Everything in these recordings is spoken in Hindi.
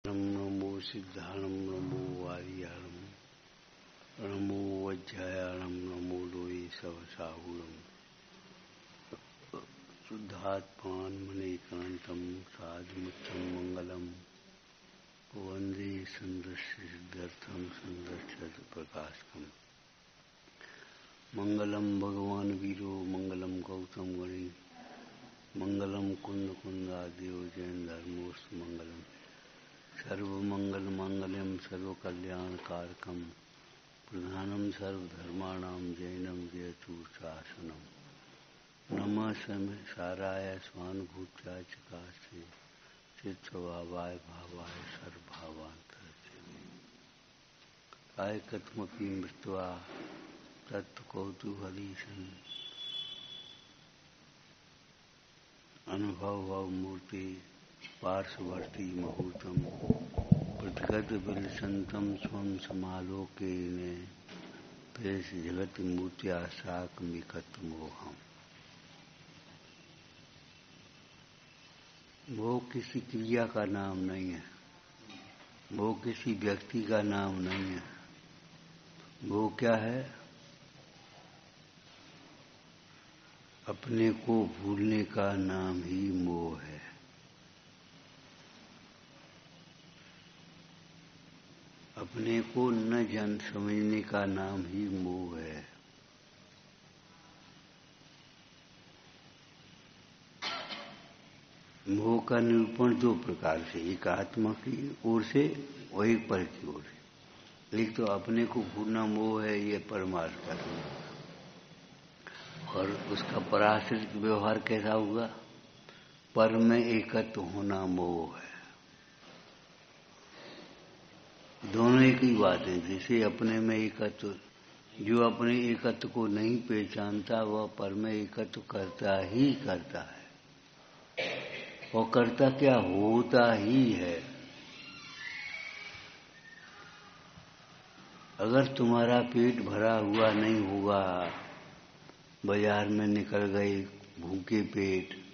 नमो सिद्धाणं नमो वारियाणं नमो वज्रायाणं नमो लोये सवसाहुणं शुद्धात्मानमनेकान्तं साधुमुत्तम मंगलम वंदे संदस्य सिद्धार्थं संदस्य प्रकाशकम् मंगलम भगवान वीरो मंगलम गौतम गणे मंगलम कुंद कुंदादेव जैन धर्मोस्त मंगलम सर्वमंगल मांगल्यम सर्वकल्याणकारकम प्रधानम सर्वधर्माणां जैनम जयतु शासनम नमः साराय स्वानुभूत्याय चकासे चित्तभावाय भावाय सर्वभावांतरचे कायकत्मपि मृत्वा तत्कौतूहलीशन् अनुभव मूर्ति पार्श्ववर्ती मुहूर्तम प्रतिगत विलसंतम स्वं समालोके ने प्रेस जगत मूर्त्या साकमिकत मोहम। वो किसी क्रिया का नाम नहीं है, वो किसी व्यक्ति का नाम नहीं है, वो क्या है? अपने को भूलने का नाम ही मोह है। अपने को न जान समझने का नाम ही मोह है। मोह का निरूपण दो प्रकार से, एक आत्मा की ओर से और एक पर की ओर से। एक तो अपने को भूलना मोह है, ये परमार्थ का है, और उसका पराश्रित व्यवहार कैसा होगा? पर में एकत्व होना मोह है। दोनों एक ही बात है। जैसे अपने में एकत्व, जो अपने एकत्व को नहीं पहचानता वह पर में एकत्व करता ही करता है, और करता क्या होता ही है। अगर तुम्हारा पेट भरा हुआ नहीं होगा, बाजार में निकल गए भूखे पेट,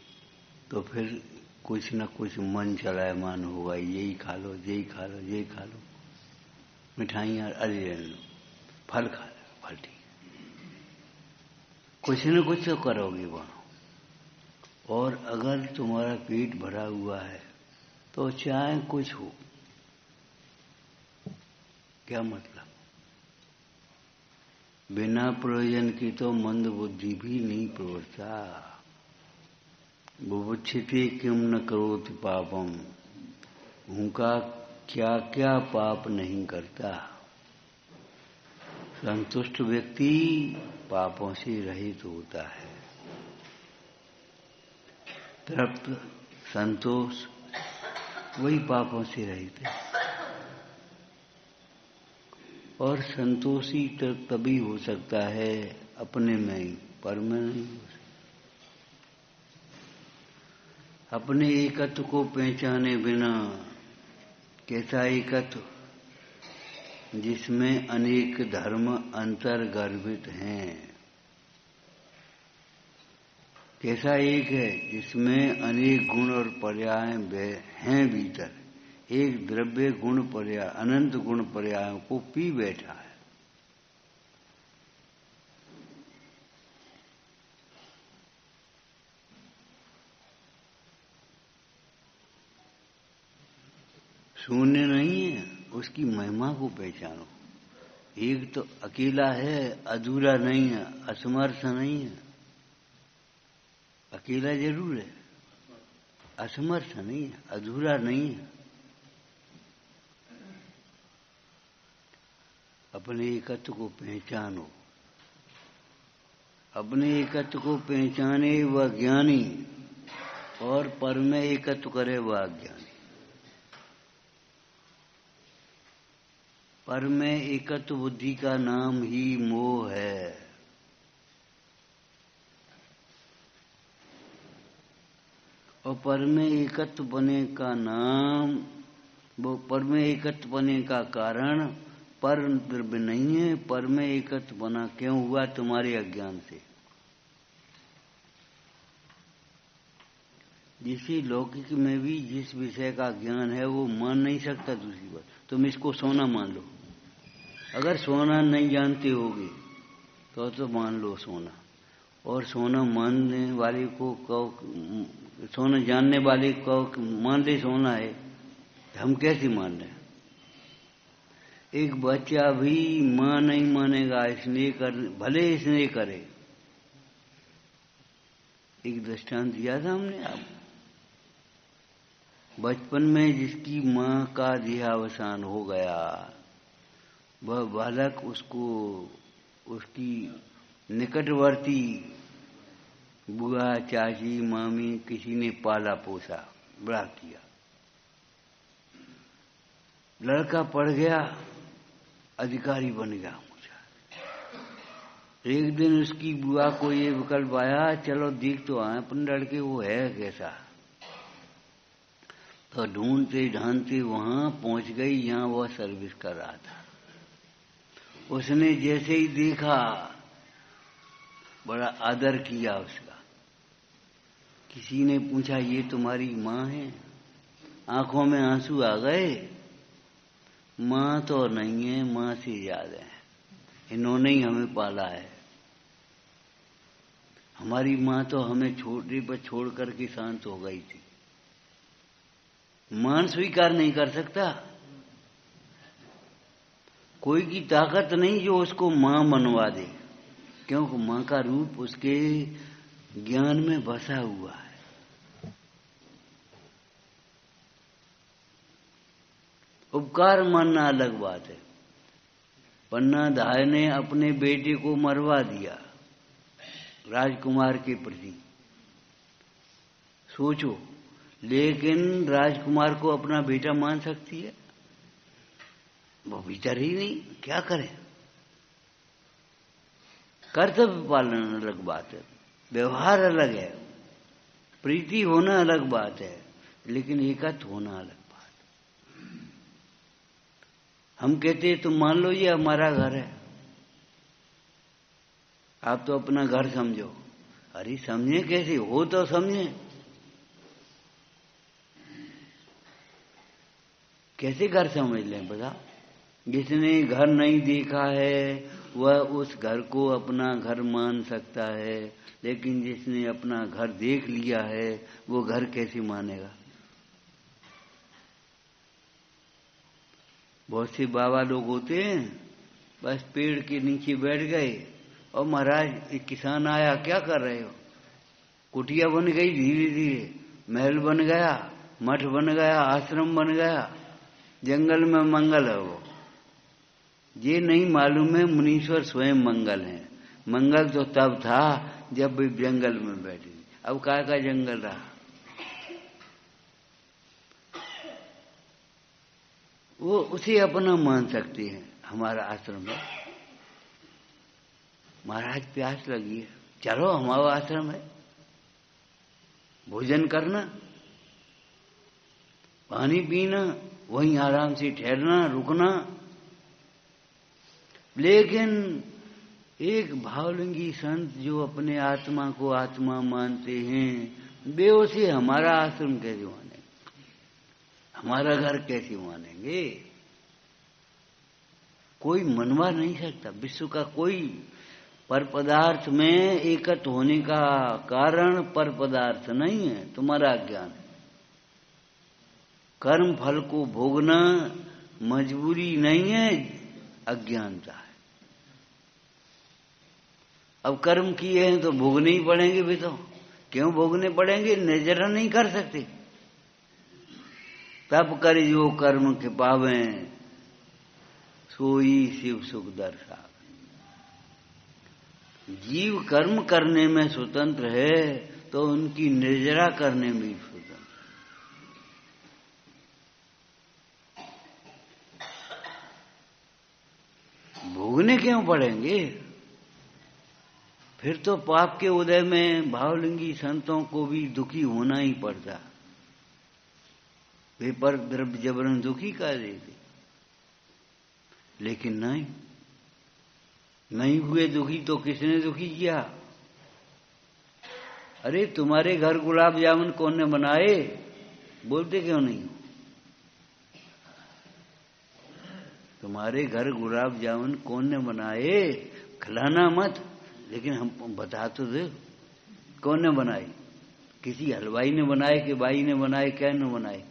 तो फिर कुछ न कुछ मन चलायमान होगा, यही खा लो, यही खा लो, यही खा लो, मिठाइयाँ अरे ले लो, फल खा लो, फल ठीक, कुछ न कुछ तो करोगे वहाँ। और अगर तुम्हारा पेट भरा हुआ है तो चाहे कुछ हो, क्या मतलब? बिना प्रयोजन की तो मंद बुद्धि भी नहीं प्रवृत्ता। बुभुक्षिते किम न करोति पापम, उनका क्या क्या पाप नहीं करता। संतुष्ट व्यक्ति पापों से रहित होता है। तृप्त संतोष वही पापों से रहित है। और संतोषी तभी हो सकता है अपने में ही, पर में नहीं हो सकता। अपने एकत्व को पहचाने बिना, कैसा एकत्व? जिसमें अनेक धर्म अंतर्गर्भित हैं। कैसा एक है? जिसमें अनेक गुण और पर्याय हैं भीतर। एक द्रव्य गुण पर्याय, अनंत गुण पर्यायों को पी बैठा है। शून्य नहीं है, उसकी महिमा को पहचानो। एक तो अकेला है, अधूरा नहीं है, असमर्थ नहीं है। अकेला जरूर है, असमर्थ नहीं है, अधूरा नहीं है। अपने एकत्व को पहचानो। अपने एकत्व को पहचाने वह ज्ञानी, और पर में एकत्व करे वह अज्ञानी। पर में एकत्व बुद्धि का नाम ही मोह है। और पर में एकत्व बने का नाम, वो पर में एकत्व बने का कारण पर द्रव्य नहीं है। पर में एकत्व बना क्यों हुआ? तुम्हारे अज्ञान से। जैसे लौकिक में भी जिस विषय का ज्ञान है वो मान नहीं सकता दूसरी बात। तुम इसको सोना मान लो, अगर सोना नहीं जानते होगे तो मान लो सोना, और सोना मानने वाले को कहो, सोना जानने वाले को मान ले सोना है, हम कैसे मान रहे? एक बच्चा भी मां नहीं मानेगा, स्नेह कर भले स्नेह करे। एक दृष्टांत दिया था हमने, आप बचपन में जिसकी मां का देहावसान हो गया, वह बालक उसको उसकी निकटवर्ती बुआ, चाची, मामी किसी ने पाला पोसा, बड़ा किया। लड़का पढ़ गया, अधिकारी बन गया। एक दिन उसकी बुआ को ये विकल्प आया, चलो देख तो आए अपन लड़के वो है कैसा। तो ढूंढते ढांढते वहां पहुंच गई, यहां वह सर्विस कर रहा था। उसने जैसे ही देखा, बड़ा आदर किया उसका। किसी ने पूछा, ये तुम्हारी मां है? आंखों में आंसू आ गए। मां तो नहीं है, मां से ज्यादा है, इन्होंने ही हमें पाला है। हमारी मां तो हमें छोटे पर छोड़ करके शांत हो गई थी। मान स्वीकार नहीं कर सकता, कोई की ताकत नहीं जो उसको मां बनवा दे, क्योंकि मां का रूप उसके ज्ञान में बसा हुआ है। उपकार मानना अलग बात है। पन्ना धाय ने अपने बेटे को मरवा दिया राजकुमार के प्रति, सोचो, लेकिन राजकुमार को अपना बेटा मान सकती है? वो भीतर ही नहीं, क्या करें? कर्तव्य पालन अलग बात है, व्यवहार अलग है, प्रीति होना अलग बात है, लेकिन एकत्र होना अलग बात है। हम कहते हैं तुम मान लो ये हमारा घर है, आप तो अपना घर समझो। अरे समझे कैसे? हो तो समझे, कैसे घर समझ लें बता? जिसने घर नहीं देखा है वह उस घर को अपना घर मान सकता है, लेकिन जिसने अपना घर देख लिया है वो घर कैसे मानेगा? बहुत से बाबा लोग होते हैं, बस पेड़ के नीचे बैठ गए और महाराज एक किसान आया, क्या कर रहे हो? कुटिया बन गई, धीरे धीरे महल बन गया, मठ बन गया, आश्रम बन गया, जंगल में मंगल है। वो ये नहीं मालूम है मुनीश्वर स्वयं मंगल है। मंगल तो तब था जब वे जंगल में बैठे, अब काय का जंगल रहा? वो उसे अपना मान सकते हैं। हमारा आश्रम है, महाराज प्यास लगी है, चलो हमारा आश्रम है, भोजन करना, पानी पीना, वहीं आराम से ठहरना, रुकना। लेकिन एक भावलिंगी संत जो अपने आत्मा को आत्मा मानते हैं, वे उसे हमारा आश्रम कैसे मानेंगे, हमारा घर कैसे मानेंगे? कोई मनवा नहीं सकता। विश्व का कोई पर पदार्थ में एकत्र होने का कारण पर पदार्थ नहीं है, तुम्हारा ज्ञान है। कर्म फल को भोगना मजबूरी नहीं है, अज्ञानता है। अब कर्म किए हैं तो भोगने ही पड़ेंगे भी, तो क्यों भोगने पड़ेंगे? निर्जरा नहीं कर सकते। तब कर जो कर्म के पावे, सोई शिव सुख दर्शा। जीव कर्म करने में स्वतंत्र है तो उनकी निर्जरा करने में भी स्वतंत्र। भोगने क्यों पड़ेंगे? फिर तो पाप के उदय में भावलिंगी संतों को भी दुखी होना ही पड़ता। वे पर द्रव्य जबरन दुखी कर देते, लेकिन नहीं हुए दुखी तो किसने दुखी किया? अरे तुम्हारे घर गुलाब जामुन कौन ने बनाए? बोलते क्यों नहीं? तुम्हारे घर गुलाब जामुन कौन ने बनाए? खिलाना मत, लेकिन हम बता तो दे कौन ने बनाए। किसी हलवाई ने बनाए कि बाई ने बनाए, क्या ने बनाए?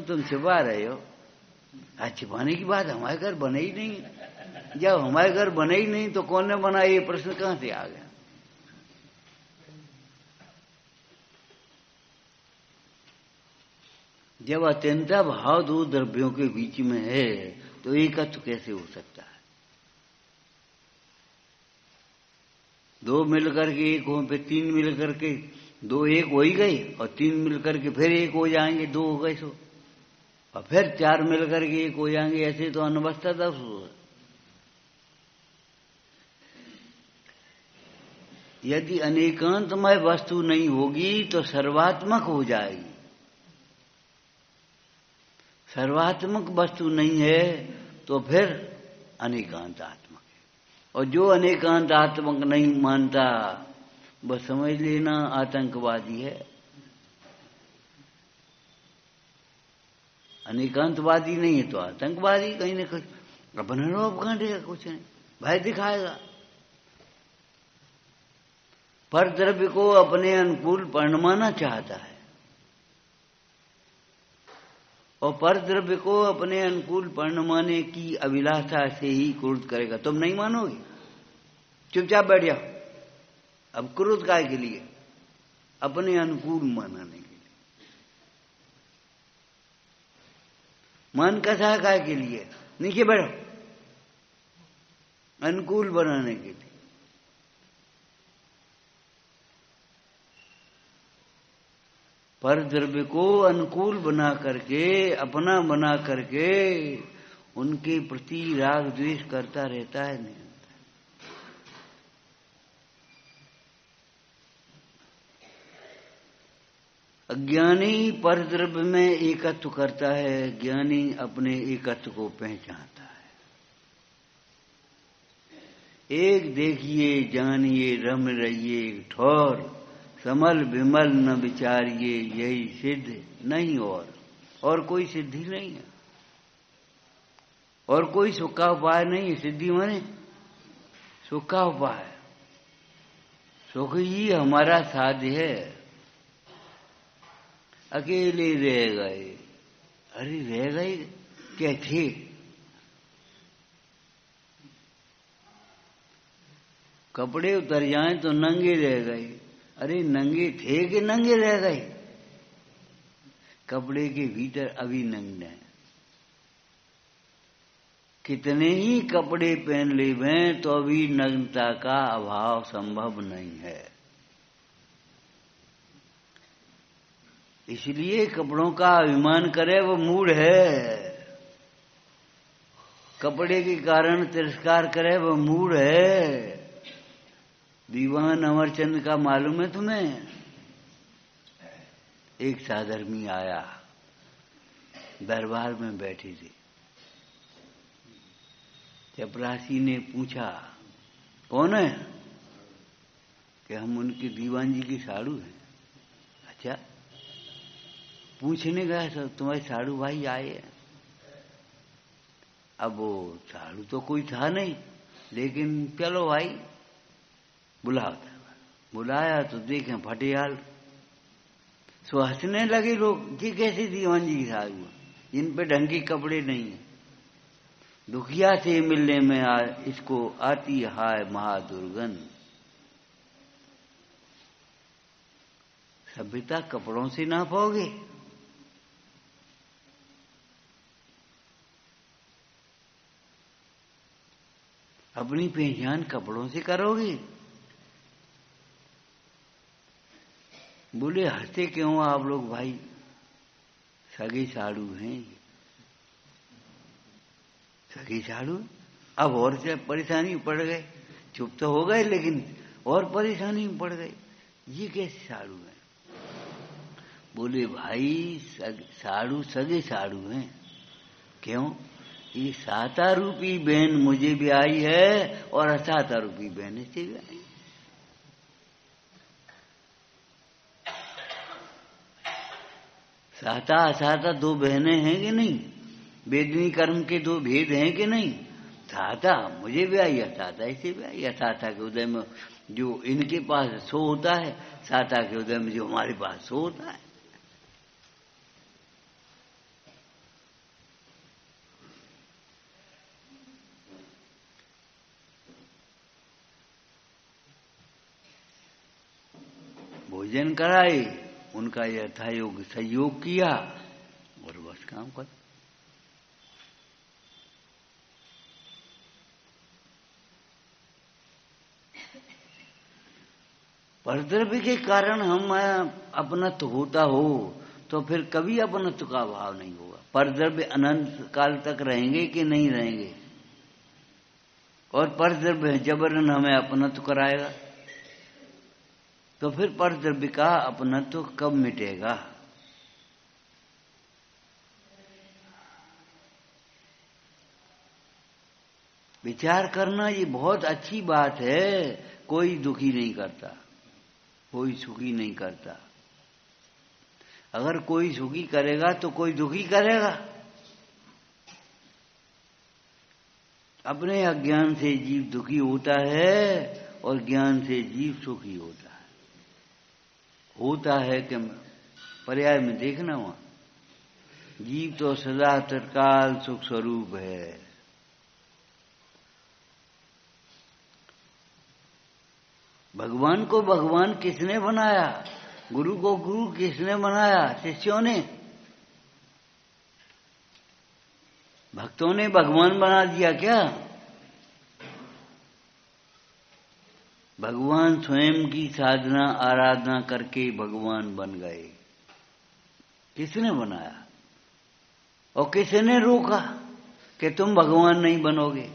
तुम छिपा रहे हो। आज छिपाने की बात, हमारे घर बने ही नहीं। जब हमारे घर बने ही नहीं तो कौन ने बनाए, ये प्रश्न कहां से आ गया? जब अत्यंता भाव दो द्रव्यों के बीच में है तो एकत्व कैसे हो सकता है? दो मिलकर के एक हो, फिर तीन मिलकर के दो एक हो ही गए, और तीन मिलकर के फिर एक हो जाएंगे, दो हो गए सो, और फिर चार मिलकर के एक हो जाएंगे, ऐसे तो अनवस्था 10 हो। यदि अनेकांतमय वस्तु नहीं होगी तो सर्वात्मक हो जाएगी। सर्वात्मक वस्तु नहीं है तो फिर अनेकांतात्मक है। और जो अनेकांतात्मक नहीं मानता वह समझ लेना आतंकवादी है। अनेकांतवादी नहीं है तो आतंकवादी कहीं ना कहीं अपने रोप काटेगा, कुछ नहीं भय दिखाएगा। पर द्रव्य को अपने अनुकूल परिणमाना चाहता है, और पर द्रव्य को अपने अनुकूल परिणमाने की अभिलाषा से ही क्रोध करेगा। तुम नहीं मानोगे, चुपचाप बैठ जाओ। अब क्रोध काय के लिए? अपने अनुकूल मनाने के लिए। मन कैसा है काय के लिए? नीचे बैठो, अनुकूल बनाने के लिए। पर द्रव्य को अनुकूल बना करके, अपना बना करके उनके प्रति राग द्वेष करता रहता है। नहीं, अज्ञानी पर द्रव्य में एकत्व करता है, ज्ञानी अपने एकत्व को पहचानता है। एक देखिए जानिए रम रहिए ठौर, समल विमल न विचारिए यही सिद्ध नहीं। और कोई सिद्धि नहीं है, और कोई सुख का उपाय नहीं है। सिद्धि माने सुख का उपाय। सुख ही हमारा साध्य है। अकेले रह गए, अरे रह गए क्या थे? कपड़े उतर जाएं तो नंगे रह गए, अरे नंगे थे कि नंगे रह गए? कपड़े के भीतर अभी नंगे हैं। कितने ही कपड़े पहन ले वें तो अभी नग्नता का अभाव संभव नहीं है। इसलिए कपड़ों का अभिमान करे वो मूढ़ है। कपड़े के कारण तिरस्कार करे वो मूढ़ है। दीवान अमरचंद का मालूम है तुम्हें? एक साधर्मी आया, दरबार में बैठी थी। चपरासी ने पूछा कौन है? कि हम उनके दीवान जी की साड़ू हैं। अच्छा, पूछने गया सब तुम्हारे साड़ू भाई आए हैं। अब वो साड़ू तो कोई था नहीं, लेकिन चलो भाई बुलाओ। बुलाया तो देखें फटियाल। सो हंसने लगे लोग, ये कैसे दीवान जी की साड़ू, इन पे ढंग के कपड़े नहीं है। दुखिया से मिलने में इसको आती हाय महादुर्गंध। सभ्यता कपड़ों से ना पाओगे। अपनी पहचान कपड़ों से करोगे। बोले हंसते क्यों आप लोग भाई? सगे साड़ू हैं। सगे साड़ू? अब और से परेशानी पड़ गए। चुप तो हो गए लेकिन और परेशानी में पड़ गए। ये कैसे साड़ू हैं? बोले भाई साड़ू सगे साड़ू हैं। क्यों? ये 7 रूपी बहन मुझे भी आई है और 7 रूपी बहन से भी आई। सहता असहता दो बहनें हैं कि नहीं? वेदनी कर्म के दो भेद हैं कि नहीं? सहता मुझे भी आई, असहता इसे भी आई। असहता के उदय में जो इनके पास सो होता है, सहता के उदय में जो हमारे पास सो होता है। भोजन कराए, उनका यथायोग सहयोग किया और बस काम कर। परद्रव्य के कारण हम अपनत्व होता हो तो फिर कभी अपनत्व का अभाव नहीं होगा। परद्रव्य अनंत काल तक रहेंगे कि नहीं रहेंगे? और परद्रव्य जबरन हमें अपनत्व कराएगा तो फिर परद्रव्य का अपनत्व कब मिटेगा? विचार करना ये बहुत अच्छी बात है। कोई दुखी नहीं करता, कोई सुखी नहीं करता। अगर कोई सुखी करेगा तो कोई दुखी करेगा। अपने अज्ञान से जीव दुखी होता है और ज्ञान से जीव सुखी होता है। होता है कि पर्याय में देखना, वहां जीव तो सदा तत्काल सुख स्वरूप है। भगवान को भगवान किसने बनाया? गुरु को गुरु किसने बनाया? शिष्यों ने। भक्तों ने भगवान बना दिया क्या? भगवान स्वयं की साधना आराधना करके भगवान बन गए। किसने बनाया और किसने रोका कि तुम भगवान नहीं बनोगे?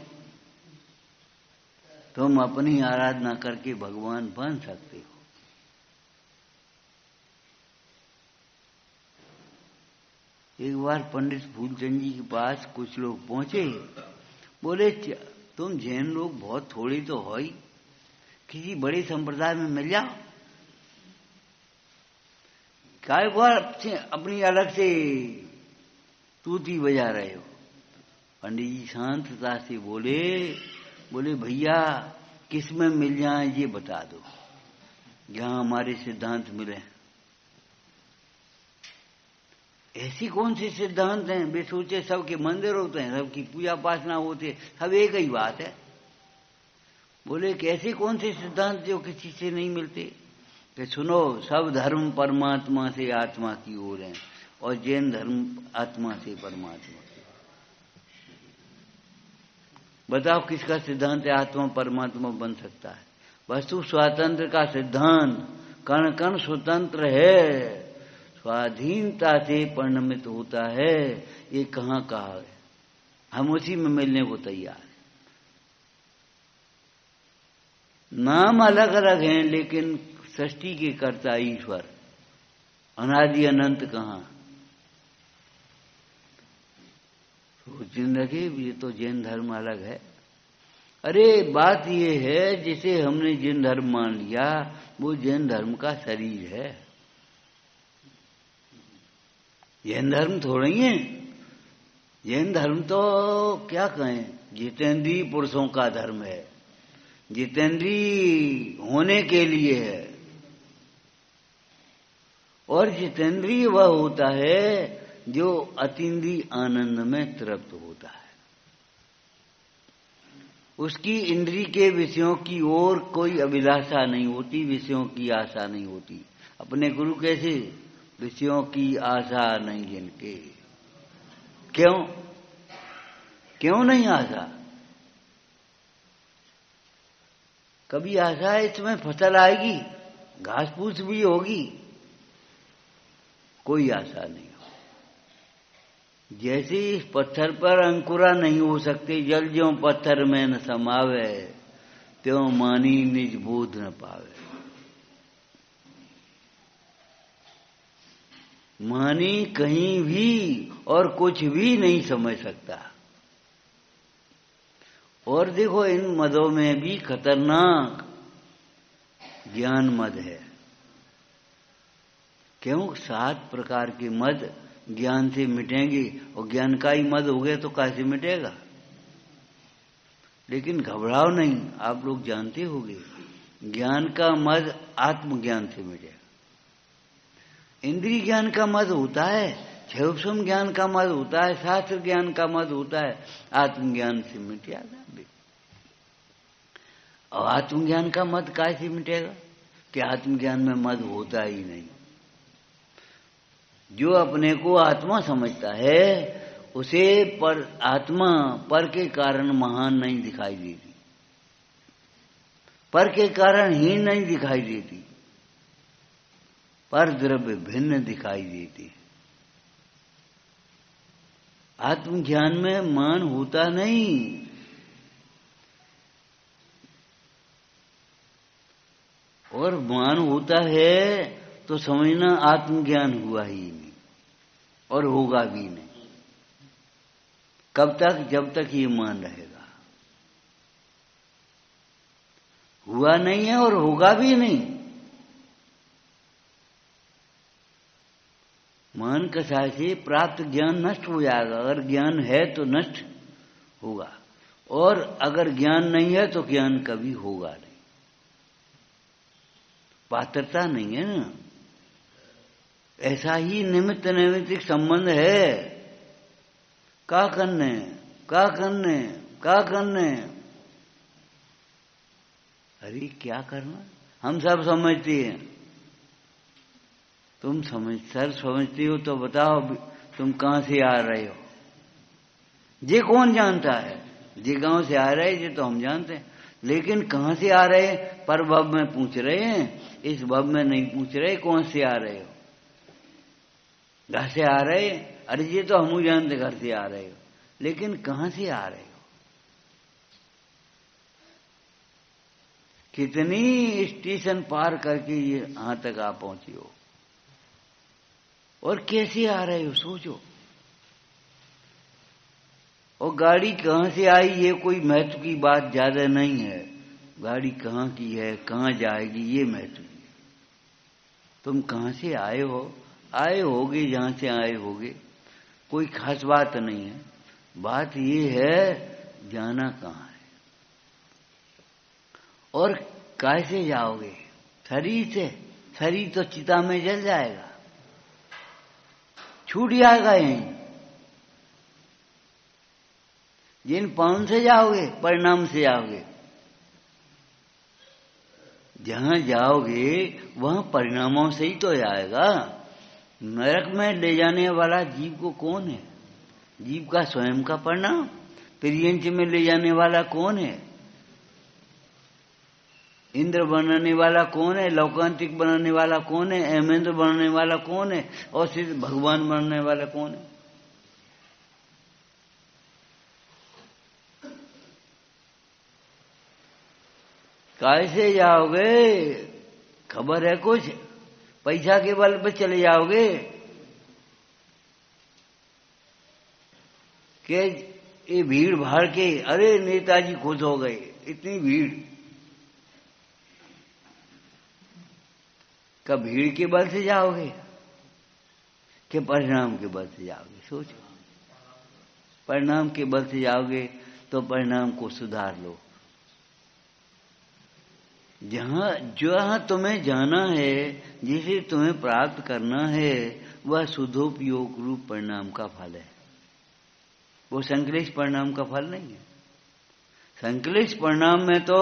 तुम अपनी आराधना करके भगवान बन सकते हो। एक बार पंडित फूलचंद जी के पास कुछ लोग पहुंचे, बोले तुम जैन लोग बहुत थोड़े तो हो ही, किसी बड़े संप्रदाय में मिल जाओ। काय बार अपनी अलग से तूती बजा रहे हो? पंडित जी शांतता से बोले भैया किस में मिल जाए ये बता दो, जहां हमारे सिद्धांत मिले। ऐसी कौन सी सिद्धांत हैं? वे सोचे सबके मंदिर होते हैं, सबकी पूजा पाठना होते, सब एक ही बात है। बोले कि ऐसे कौन से सिद्धांत जो किसी से नहीं मिलते? कि सुनो, सब धर्म परमात्मा से आत्मा की ओर है और जैन धर्म आत्मा से परमात्मा। बताओ किसका सिद्धांत है आत्मा परमात्मा बन सकता है? वस्तु स्वातंत्र का सिद्धांत कण कण स्वतंत्र है, स्वाधीनता से परिणमित होता है। ये कहाँ कहा है? हम उसी में मिलने को तैयार। नाम अलग अलग हैं लेकिन सृष्टि के कर्ता ईश्वर अनादि अनंत कहाँ? जिंदगी ये तो जैन धर्म अलग है। अरे बात ये है जिसे हमने जैन धर्म मान लिया वो जैन धर्म का शरीर है। जैन धर्म थोड़ा ही है। जैन धर्म तो क्या कहें, जितेंद्रीय पुरुषों का धर्म है, जितेंद्रीय होने के लिए है। और जितेंद्रीय वह होता है जो अतीन्द्रिय आनंद में तृप्त होता है। उसकी इंद्रिय के विषयों की ओर कोई अभिलाषा नहीं होती, विषयों की आशा नहीं होती। अपने गुरु कैसे? विषयों की आशा नहीं जिनके। क्यों नहीं आशा? कभी आशा है इसमें फसल आएगी, घास फूस भी होगी, कोई आशा नहीं। जैसे इस पत्थर पर अंकुरा नहीं हो सकते, जल ज्यों पत्थर में न समावे, त्यों मानी निज बोध न पावे। मानी कहीं भी और कुछ भी नहीं समझ सकता। और देखो इन मदों में भी खतरनाक ज्ञान मद है। क्यों? 7 प्रकार के मद ज्ञान से मिटेंगे, और ज्ञान का ही मद हो गया तो कैसे मिटेगा? लेकिन घबराओ नहीं, आप लोग जानते होंगे ज्ञान का मद आत्मज्ञान से मिटेगा। इंद्रिय ज्ञान का मद होता है, क्षयोपम ज्ञान का मद होता है, शास्त्र ज्ञान का मद होता है, आत्मज्ञान से मिट जाएगा। और आत्मज्ञान का मद कैसे मिटेगा? कि आत्मज्ञान में मद होता ही नहीं। जो अपने को आत्मा समझता है उसे पर आत्मा पर के कारण महान नहीं दिखाई देती, पर के कारण हीन नहीं दिखाई देती, पर द्रव्य भिन्न दिखाई देती है। आत्मज्ञान में मान होता नहीं, और मान होता है तो समझना आत्मज्ञान हुआ ही नहीं और होगा भी नहीं। कब तक? जब तक ये मान रहेगा। हुआ नहीं है और होगा भी नहीं। मान कसा से प्राप्त ज्ञान नष्ट हो जाएगा। अगर ज्ञान है तो नष्ट होगा, और अगर ज्ञान नहीं है तो ज्ञान कभी होगा नहीं। पात्रता नहीं है ना। ऐसा ही निमित्त नैमित्तिक संबंध है। क्या करने, क्या करने, क्या करने? अरे क्या करना? हम सब समझते हैं। तुम समझती हो तो बताओ तुम कहां से आ रहे हो? ये कौन जानता है? ये गांव से आ रहे ये तो हम जानते हैं, लेकिन कहां से आ रहे पर भव में पूछ रहे हैं, इस भव में नहीं पूछ रहे कौन से आ रहे हो। घर से आ रहे? अरे ये तो हम जानते घर से आ रहे हो, लेकिन कहां से आ रहे हो? कितनी स्टेशन पार करके ये यहां तक आप पहुंची हो, और कैसे आ रहे हो सोचो। और गाड़ी कहां से आई ये कोई महत्व की बात ज्यादा नहीं है। गाड़ी कहां की है, कहां जाएगी, ये महत्व। तुम कहां से आए हो? आए होगे जहां से आए होगे, कोई खास बात नहीं है। बात ये है जाना कहां है और कैसे जाओगे। शरीर से? शरीर तो चिता में जल जाएगा, छूट जाएगा यहीं। जिन पान से जाओगे परिणाम से जाओगे। जहां जाओगे वहां परिणामों से ही तो जाएगा। नरक में ले जाने वाला जीव को कौन है? जीव का स्वयं का परिणाम। प्रियंच में ले जाने वाला कौन है? इंद्र बनाने वाला कौन है? लौकांतिक बनाने वाला कौन है? हेमेंद्र बनाने वाला कौन है? और सिर्फ भगवान बनाने वाला कौन है? कैसे जाओगे? खबर है कुछ? पैसा के बल पे चले जाओगे कि ये भीड़ भाड़ के, अरे नेताजी खुश हो गए, इतनी भीड़। का भीड़ के बल से जाओगे कि परिणाम के बल से जाओगे? सोचो। परिणाम के बल से जाओगे तो परिणाम को सुधार लो। जहां तुम्हें जाना है, जिसे तुम्हें प्राप्त करना है, वह शुद्धोपयोग रूप परिणाम का फल है। वो संकलेश परिणाम का फल नहीं है। संकलेश परिणाम में तो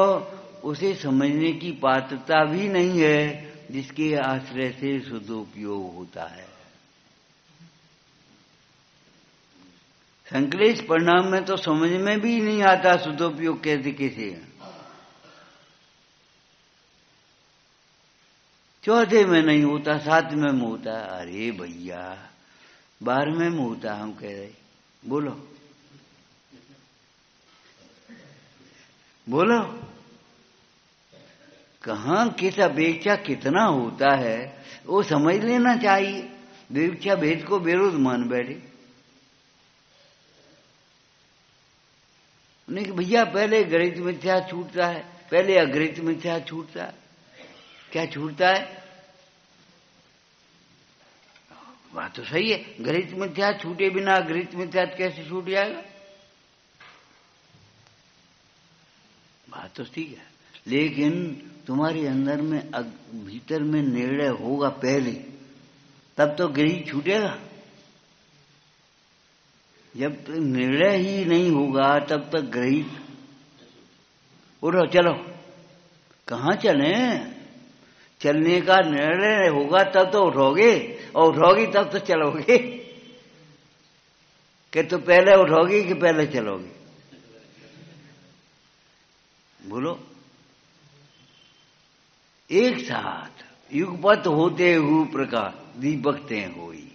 उसे समझने की पात्रता भी नहीं है जिसके आश्रय से शुद्धोपयोग होता है। संकलेश परिणाम में तो समझ में भी नहीं आता शुद्धोपयोग कैसे कैसे है। चौथे में नहीं होता, 7वें में होता। अरे भैया 12वें में होता। हम कह रहे, बोलो बोलो, कहां किस अपेक्षा कितना होता है वो समझ लेना चाहिए। विवक्षा भेद को विरोध मान बैठे। नहीं कि भैया पहले गणित मिथ्या छूटता है, पहले अगणित मिथ्या छूटता है। क्या छूटता है? बात तो सही है। घृत मिथ्या छूटे बिना घृत मिथ्या कैसे छूट जाएगा? बात तो ठीक है, लेकिन तुम्हारे अंदर में भीतर में निर्णय होगा पहले, तब तो घृत छूटेगा। जब तक निर्णय ही नहीं होगा तब तक घृत। उठो चलो। कहाँ चले? चलने का निर्णय होगा तब तो उठोगे, और उठोगी तब तो चलोगे। कि तो पहले उठोगी कि पहले चलोगे? बोलो। एक साथ युगपत होते हुए प्रकाश दीपक ते होई।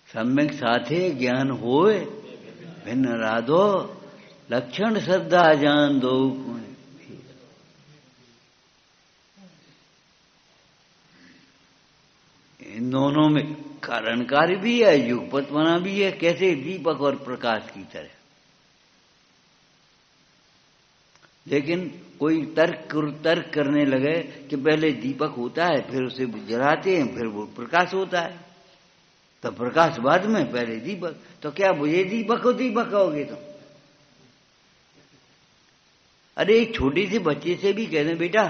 सम्यक साथे ज्ञान होए भिन्न राधो, लक्षण श्रद्धा जान दो। इन दोनों में कारण कार्य भी है, युगपत बना भी है। कैसे? दीपक और प्रकाश की तरह। लेकिन कोई तर्क करने लगे कि पहले दीपक होता है, फिर उसे जलाते हैं, फिर वो प्रकाश होता है, तो प्रकाश बाद में, पहले दीपक। तो क्या ये दीपक होगे तुम? अरे एक छोटी सी बच्चे से भी कहते बेटा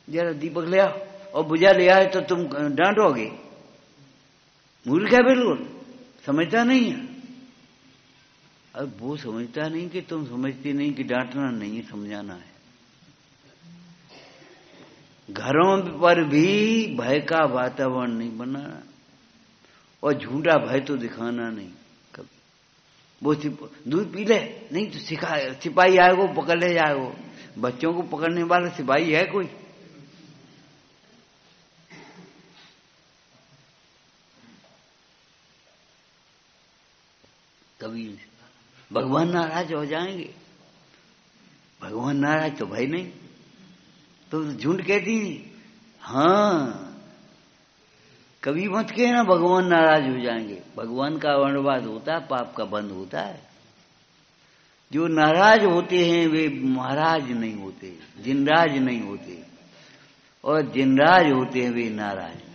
जरा दीपक ले आओ, और बुझा ले आए तो तुम डांटोगे? मूर्ख है, बिल्कुल समझता नहीं है। अब वो समझता नहीं कि तुम समझते नहीं कि डांटना नहीं है, समझाना है। घरों पर भी भय का वातावरण नहीं बनाना, और झूठा भय तो दिखाना नहीं कभी। वो दूध पी ले, नहीं तो सिपाही आएगो पकड़ ले जाएगो। बच्चों को पकड़ने वाला सिपाही है कोई? कभी भगवान नाराज हो जाएंगे। भगवान नाराज तो भाई नहीं, तो झूठ कहती थी। हाँ, कभी मत कहना भगवान नाराज हो जाएंगे। भगवान का वर्णवाद होता है, पाप का बंद होता है। जो नाराज होते हैं वे महाराज नहीं होते, जिनराज नहीं होते, और जिनराज होते हैं वे नाराज नहीं।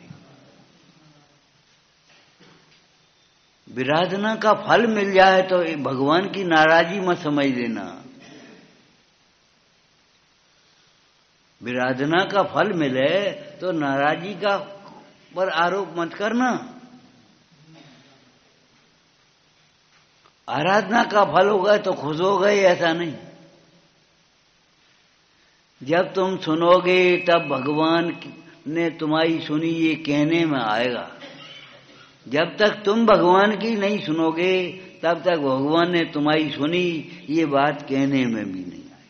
विराधना का फल मिल जाए तो भगवान की नाराजी मत समझ लेना। विराधना का फल मिले तो नाराजी का पर आरोप मत करना। आराधना का फल हो गए तो खुश हो गए, ऐसा नहीं। जब तुम सुनोगे तब भगवान ने तुम्हारी सुनी ये कहने में आएगा। जब तक तुम भगवान की नहीं सुनोगे तब तक भगवान ने तुम्हारी सुनी ये बात कहने में भी नहीं आएगी।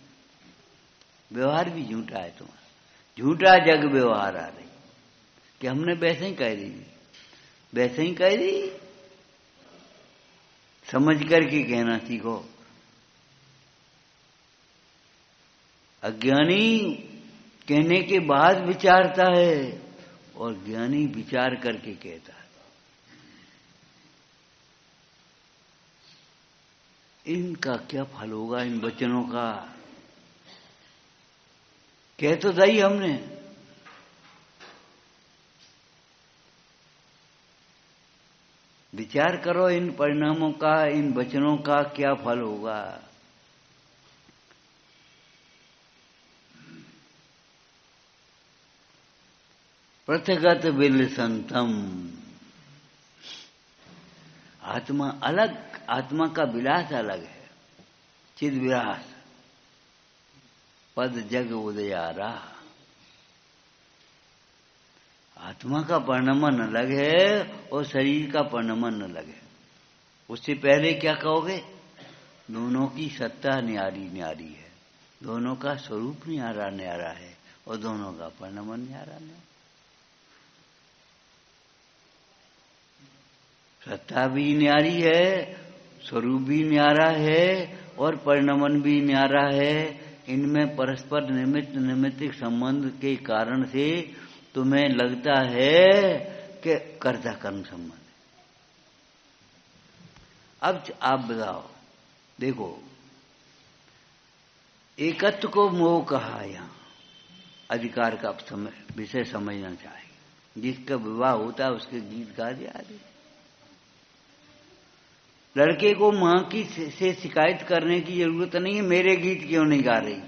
व्यवहार भी झूठा है तुम्हारा, झूठा जग व्यवहार आ रही कि हमने वैसे ही कह दी, वैसे ही कह दी। समझ करके कहना सीखो। अज्ञानी कहने के बाद विचारता है, और ज्ञानी विचार करके कहता है। इनका क्या फल होगा, इन वचनों का? कह तो दी हमने। विचार करो इन परिणामों का, इन वचनों का क्या फल होगा। पृथगत बिल संतम। आत्मा अलग, आत्मा का विलास अलग है, चिद विलास। पद जग उदयारा। आत्मा का परिणमन अलग है और शरीर का परिणमन अलग है। उससे पहले क्या कहोगे? दोनों की सत्ता न्यारी न्यारी है, दोनों का स्वरूप न्यारा न्यारा है, और दोनों का परिणमन न्यारा न्यारा। सत्ता भी न्यारी है, स्वरूप भी न्यारा है, और परिणमन भी न्यारा है। इनमें परस्पर निमित्त निमित्तिक संबंध के कारण से तुम्हें लगता है कि कर्ता कर्म संबंध है। अब आप बताओ, देखो, एकत्व को मोह कहा। यहां अधिकार का विषय समझना चाहिए। जिसका विवाह होता है उसके गीत गा दिया। लड़के को मां की से शिकायत करने की जरूरत नहीं है, मेरे गीत क्यों नहीं गा रही।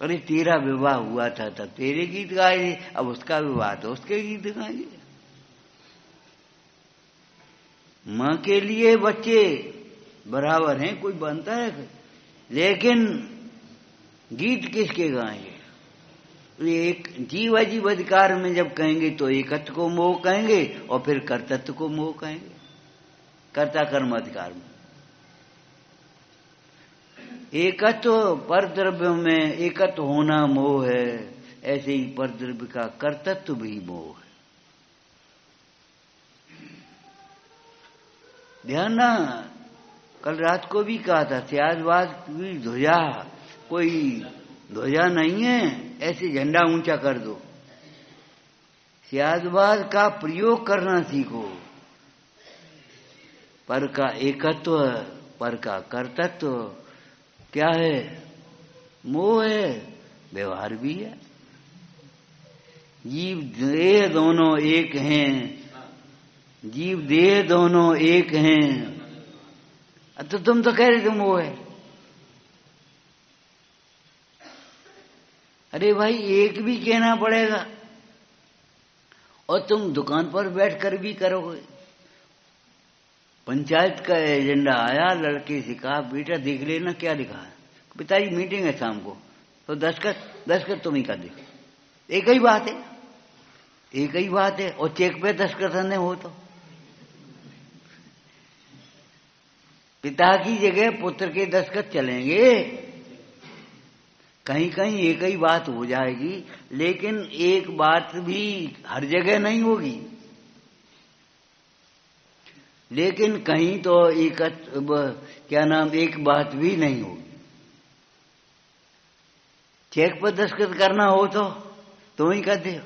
अरे तेरा विवाह हुआ था तब तेरे गीत गाए, अब उसका विवाह तो उसके गीत गाएंगे। मां के लिए बच्चे बराबर हैं, कोई बनता है, लेकिन गीत किसके गाएंगे। एक जीव अजीब अधिकार में जब कहेंगे तो एकत्व को मोह कहेंगे और फिर कर्तृत्व को मोह कहेंगे। कर्ता कर्म अधिकार में एकत्व पर द्रव्य में एकत्व होना मोह है, ऐसे ही पर द्रव्य का कर्तृत्व भी मोह है। ध्यान ना, कल रात को भी कहा था, त्यागवाद की ध्वजा कोई ध्वजा नहीं है, ऐसे झंडा ऊंचा कर दो। त्यागवाद का प्रयोग करना सीखो। पर का एकत्व, पर का कर्तृत्व क्या है, मोह है, व्यवहार भी है। जीव देह दोनों एक हैं, जीव देह दोनों एक हैं। तो तुम तो कह रहे तुम मोह है। अरे भाई एक भी कहना पड़ेगा, और तुम दुकान पर बैठकर भी करोगे। पंचायत का एजेंडा आया, लड़के से कहा बेटा देख लेना क्या लिखा है। पिताजी मीटिंग है शाम को, तो दस्तखत तुम ही कर दे। एक ही बात है, एक ही बात है। और चेक पे दस्तखत करने हो तो पिता की जगह पुत्र के दस्तखत चलेंगे। कहीं कहीं एक ही बात हो जाएगी, लेकिन एक बात भी हर जगह नहीं होगी। लेकिन कहीं तो एक बात भी नहीं होगी। चेक पर दस्तखत करना हो तो तुम ही कर दे,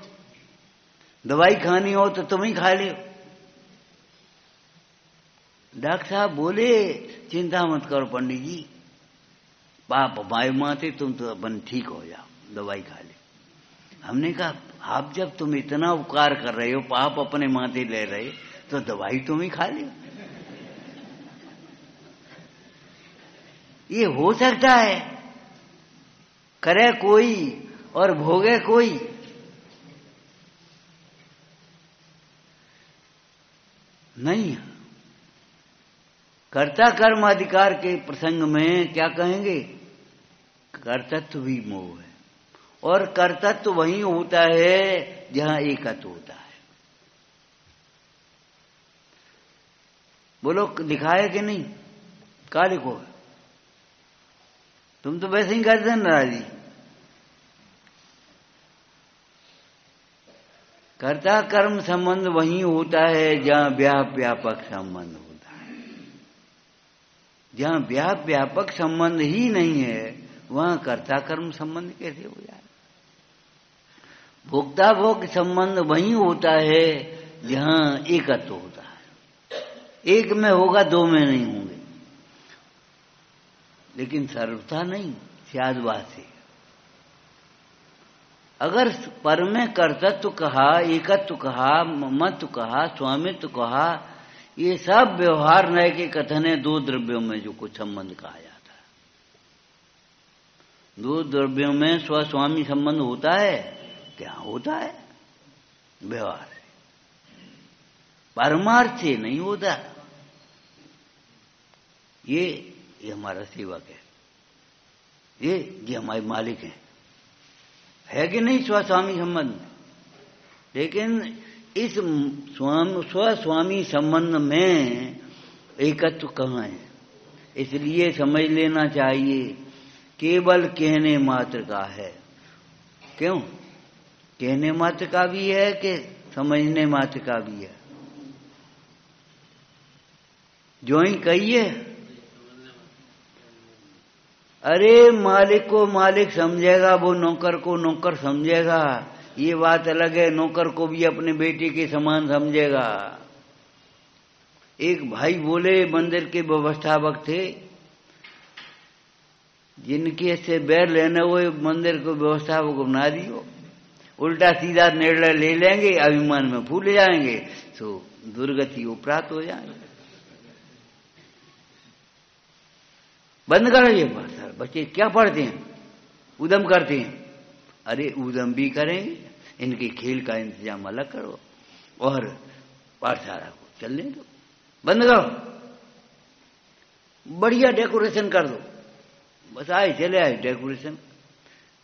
दवाई खानी हो तो तुम ही खा ले। डॉक्टर साहब बोले चिंता मत करो पंडित जी, पाप माए माते तुम तो अपन ठीक हो जाओ, दवाई खा ले। हमने कहा आप जब तुम इतना उपकार कर रहे हो, पाप अपने माथे ले रहे, तो दवाई तुम ही खा ले। ये हो सकता है, करे कोई और भोगे कोई। नहीं, कर्ता कर्म अधिकार के प्रसंग में क्या कहेंगे, कर्तृत्व भी मोह है। और कर्तृत्व वही होता है जहां एकत्व होता है। बोलो लिखा है कि नहीं, क्या लिखो, तुम तो वैसे ही करते हैं नाराजी। कर्ता कर्म संबंध वही होता है जहां व्यापक संबंध होता है। जहां व्यापक संबंध ही नहीं है, वहां कर्ता कर्म संबंध कैसे हो जाए। भोक्ता भोग संबंध वही होता है जहां एकत्व होता है। एक में होगा, दो में नहीं होंगे। लेकिन सर्वथा नहीं, स्यादवाद से। अगर पर में कर्तृत्व कहा, एकत्व कहा, ममत्व कहा, स्वामित्व कहा, ये सब व्यवहार नय के कथन है। दो द्रव्यों में जो कुछ संबंध कहा जाता है, दो द्रव्यों में स्वस्वामी संबंध होता है। क्या होता है, व्यवहार से, परमार्थ से नहीं होता। ये हमारा सेवक है, ये हमारे मालिक है कि नहीं, स्वस्वामी संबंध। लेकिन इस स्वस्वामी संबंध में एकत्व कहाँ है, इसलिए समझ लेना चाहिए केवल कहने मात्र का है। क्यों कहने मात्र का भी है कि समझने मात्र का भी है। जो ही कहिए, अरे मालिक को मालिक समझेगा, वो नौकर को नौकर समझेगा, ये बात अलग है। नौकर को भी अपने बेटे के समान समझेगा। एक भाई बोले, मंदिर के व्यवस्थापक थे, जिनके से बैर लेना वो मंदिर को व्यवस्थापक बना दियो। उल्टा सीधा निर्णय ले लेंगे, अभिमान में भूल जाएंगे, तो दुर्गति उपरात हो जाएंगे। बंद करो ये पाठशाला। बच्चे क्या पढ़ते हैं? उद्यम करते हैं। अरे उद्यम भी करेंगे, इनके खेल का इंतजाम अलग करो और पाठशाला को चलने दो। बंद करो, बढ़िया डेकोरेशन कर दो। बस आए चले आए डेकोरेशन।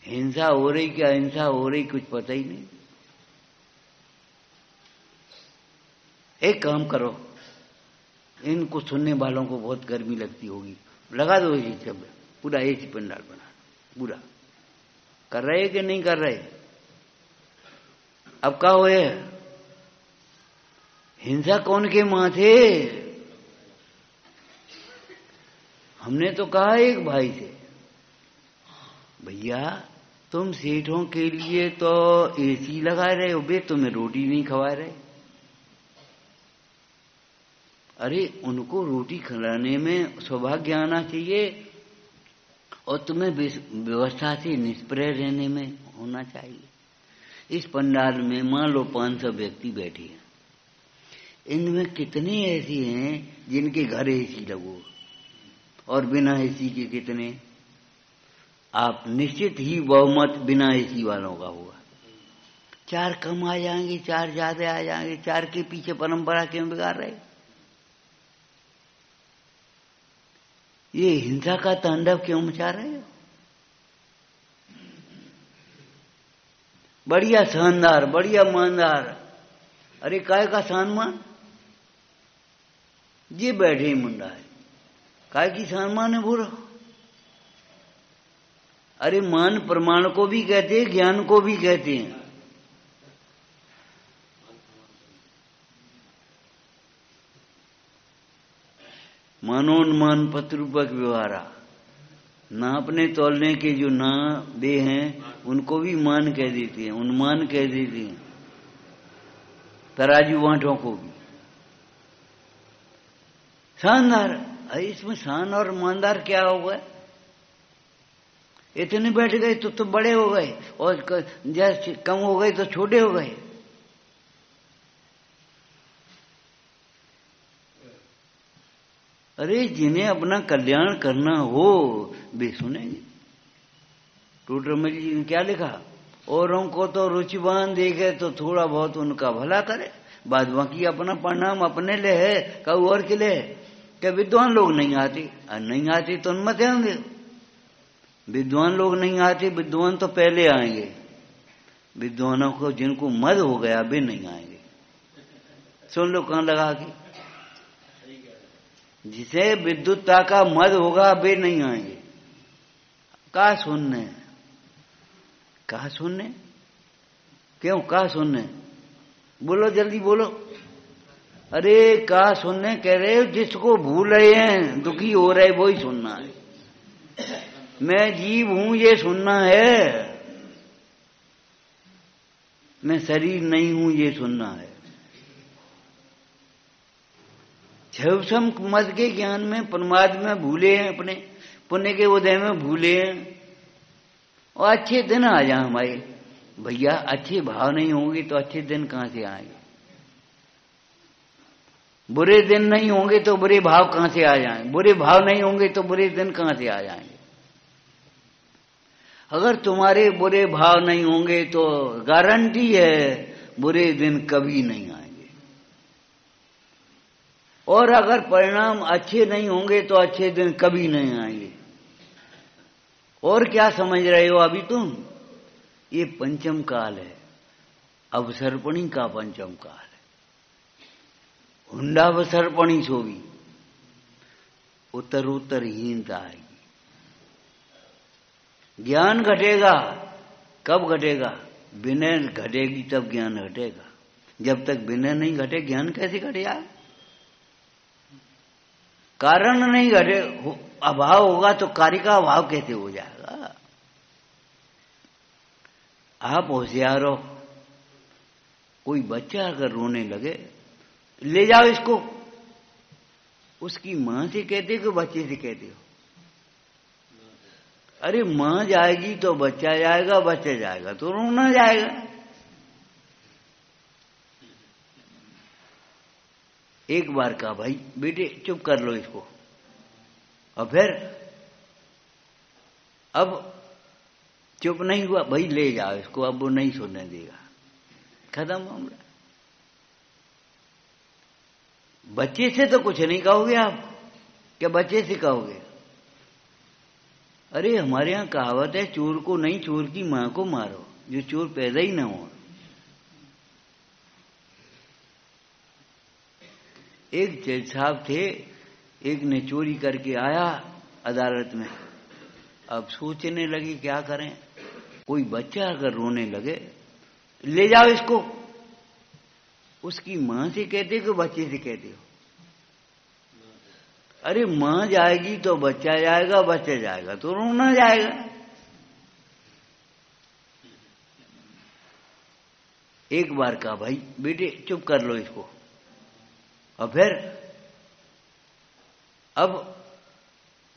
हिंसा हो रही क्या हिंसा हो रही कुछ पता ही नहीं। एक काम करो, इनको सुनने वालों को बहुत गर्मी लगती होगी, लगा दो ये सब, पूरा एसी पंडाल बना पूरा। कर रहे कि नहीं कर रहे? अब क्या हुए? हिंसा कौन के माथे? हमने तो कहा एक भाई से, भैया तुम सेठों के लिए तो एसी लगा रहे हो, बे तुम्हें रोटी नहीं खवा रहे। अरे उनको रोटी खिलाने में सौभाग्य आना चाहिए और तुम्हें व्यवस्था से निष्प्रय रहने में होना चाहिए। इस पंडाल में मान लो 500 व्यक्ति बैठे हैं, इनमें कितने ऐसे हैं जिनके घर एसी लगो और बिना एसी के कितने? आप निश्चित ही बहुमत बिना एसी वालों का होगा। 4 कम आ जाएंगे, 4 ज्यादा आ जाएंगे, 4 के पीछे परंपरा क्यों बिगाड़ रहे? ये हिंसा का तांडव क्यों मचा रहे हो? बढ़िया शानदार, बढ़िया ईमानदार। अरे काय का सम्मान? ये बैठे ही मुंडा है, काय की सम्मान है बुरा? अरे मान प्रमाण को भी कहते हैं, ज्ञान को भी कहते हैं। मानोन्मान पत्रूपक व्यवहारा, नापने तोलने के जो ना दे हैं उनको भी मान कह देते हैं, उन्मान कह देते हैं, तराजू वांटों को भी। शानदार, इसमें शान और ईमानदार क्या हो गए? इतने बैठ गए तो बड़े हो गए और जैसे कम हो गए तो छोटे हो गए। अरे जिन्हें अपना कल्याण करना हो वे सुनेंगे। टूटरमल जी ने क्या लिखा? औरों को तो रुचिवान देखे तो थोड़ा बहुत उनका भला करे, बाद बाकी अपना परिणाम अपने ले है, कहू और के लिए क्या? विद्वान लोग नहीं आते, नहीं आते तो उनमें ध्यान दे। विद्वान लोग नहीं आते, विद्वान तो पहले आएंगे। विद्वानों को जिनको मद हो गया वे नहीं आएंगे। सुन लो कहां लगा के, जिसे विद्युतता का मद होगा वे नहीं आएंगे। कहा सुनने, कहा सुनने, क्यों कहा सुनने? बोलो जल्दी बोलो। अरे कहा सुनने कह रहे हो? जिसको भूल रहे हैं, दुखी हो रहे, वो ही सुनना है। मैं जीव हूं ये सुनना है, मैं शरीर नहीं हूं ये सुनना है। छवसम मद के ज्ञान में प्रमाद में भूले हैं, अपने पुण्य के उदय में भूले हैं। और अच्छे दिन आ जाए हमारे भैया, अच्छे भाव नहीं होंगे तो अच्छे दिन कहां से आएंगे? बुरे दिन नहीं होंगे तो बुरे भाव कहां से आ जाएंगे? बुरे भाव नहीं होंगे तो बुरे दिन कहां से आ जाएंगे? अगर तुम्हारे बुरे भाव नहीं होंगे तो गारंटी है बुरे दिन कभी नहीं आएंगे। और अगर परिणाम अच्छे नहीं होंगे तो अच्छे दिन कभी नहीं आएंगे। और क्या समझ रहे हो अभी तुम? ये पंचम काल है, अवसर्पणी का पंचम काल है। हुंडावसर्पणी सोवी, उत्तरोत्तर हीनता आएगी। ज्ञान घटेगा, कब घटेगा? विनय घटेगी तब ज्ञान घटेगा। जब तक विनय नहीं घटे ज्ञान कैसे घटेगा? कारण नहीं घटे, अभाव होगा तो कार्य का अभाव कैसे हो जाएगा? आप होशियार हो, कोई बच्चा अगर रोने लगे, ले जाओ इसको, उसकी मां से कहते हो कि बच्चे से कहते हो? अरे मां जाएगी तो बच्चा जाएगा, बच्चा जाएगा तो रोना जाएगा। एक बार कहा, भाई बेटे चुप कर लो इसको, और फिर अब चुप नहीं हुआ, भाई ले जाओ इसको, अब वो नहीं सुनने देगा, खत्म मामला। बच्चे से तो कुछ नहीं कहोगे आप, क्या बच्चे से कहोगे? अरे हमारे यहां कहावत है, चोर को नहीं चोर की मां को मारो, जो चोर पैदा ही ना हो। एक जज साहब थे, एक ने चोरी करके आया अदालत में। अब सोचने लगे क्या करें, कोई बच्चा अगर रोने लगे, ले जाओ इसको, उसकी मां से कहते हो कि बच्चे से कहते हो? अरे मां जाएगी तो बच्चा जाएगा, बच्चा जाएगा तो रोना जाएगा। एक बार कहा, भाई बेटे चुप कर लो इसको, और फिर अब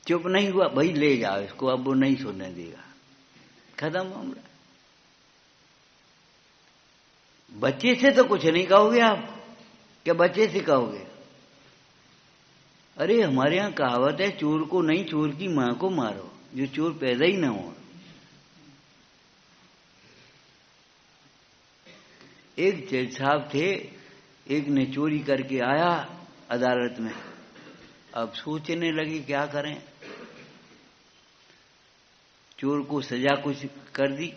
चुप नहीं हुआ, भाई ले जाओ इसको, अब वो नहीं सुनने देगा, खत्म मामला। बच्चे से तो कुछ नहीं कहोगे आप, क्या बच्चे से कहोगे? अरे हमारे यहां कहावत है, चोर को नहीं चोर की मां को मारो, जो चोर पैदा ही ना हो। एक जज साहब थे, एक ने चोरी करके आया अदालत में। अब सोचने लगे क्या करें, चोर को सजा कुछ कर दी,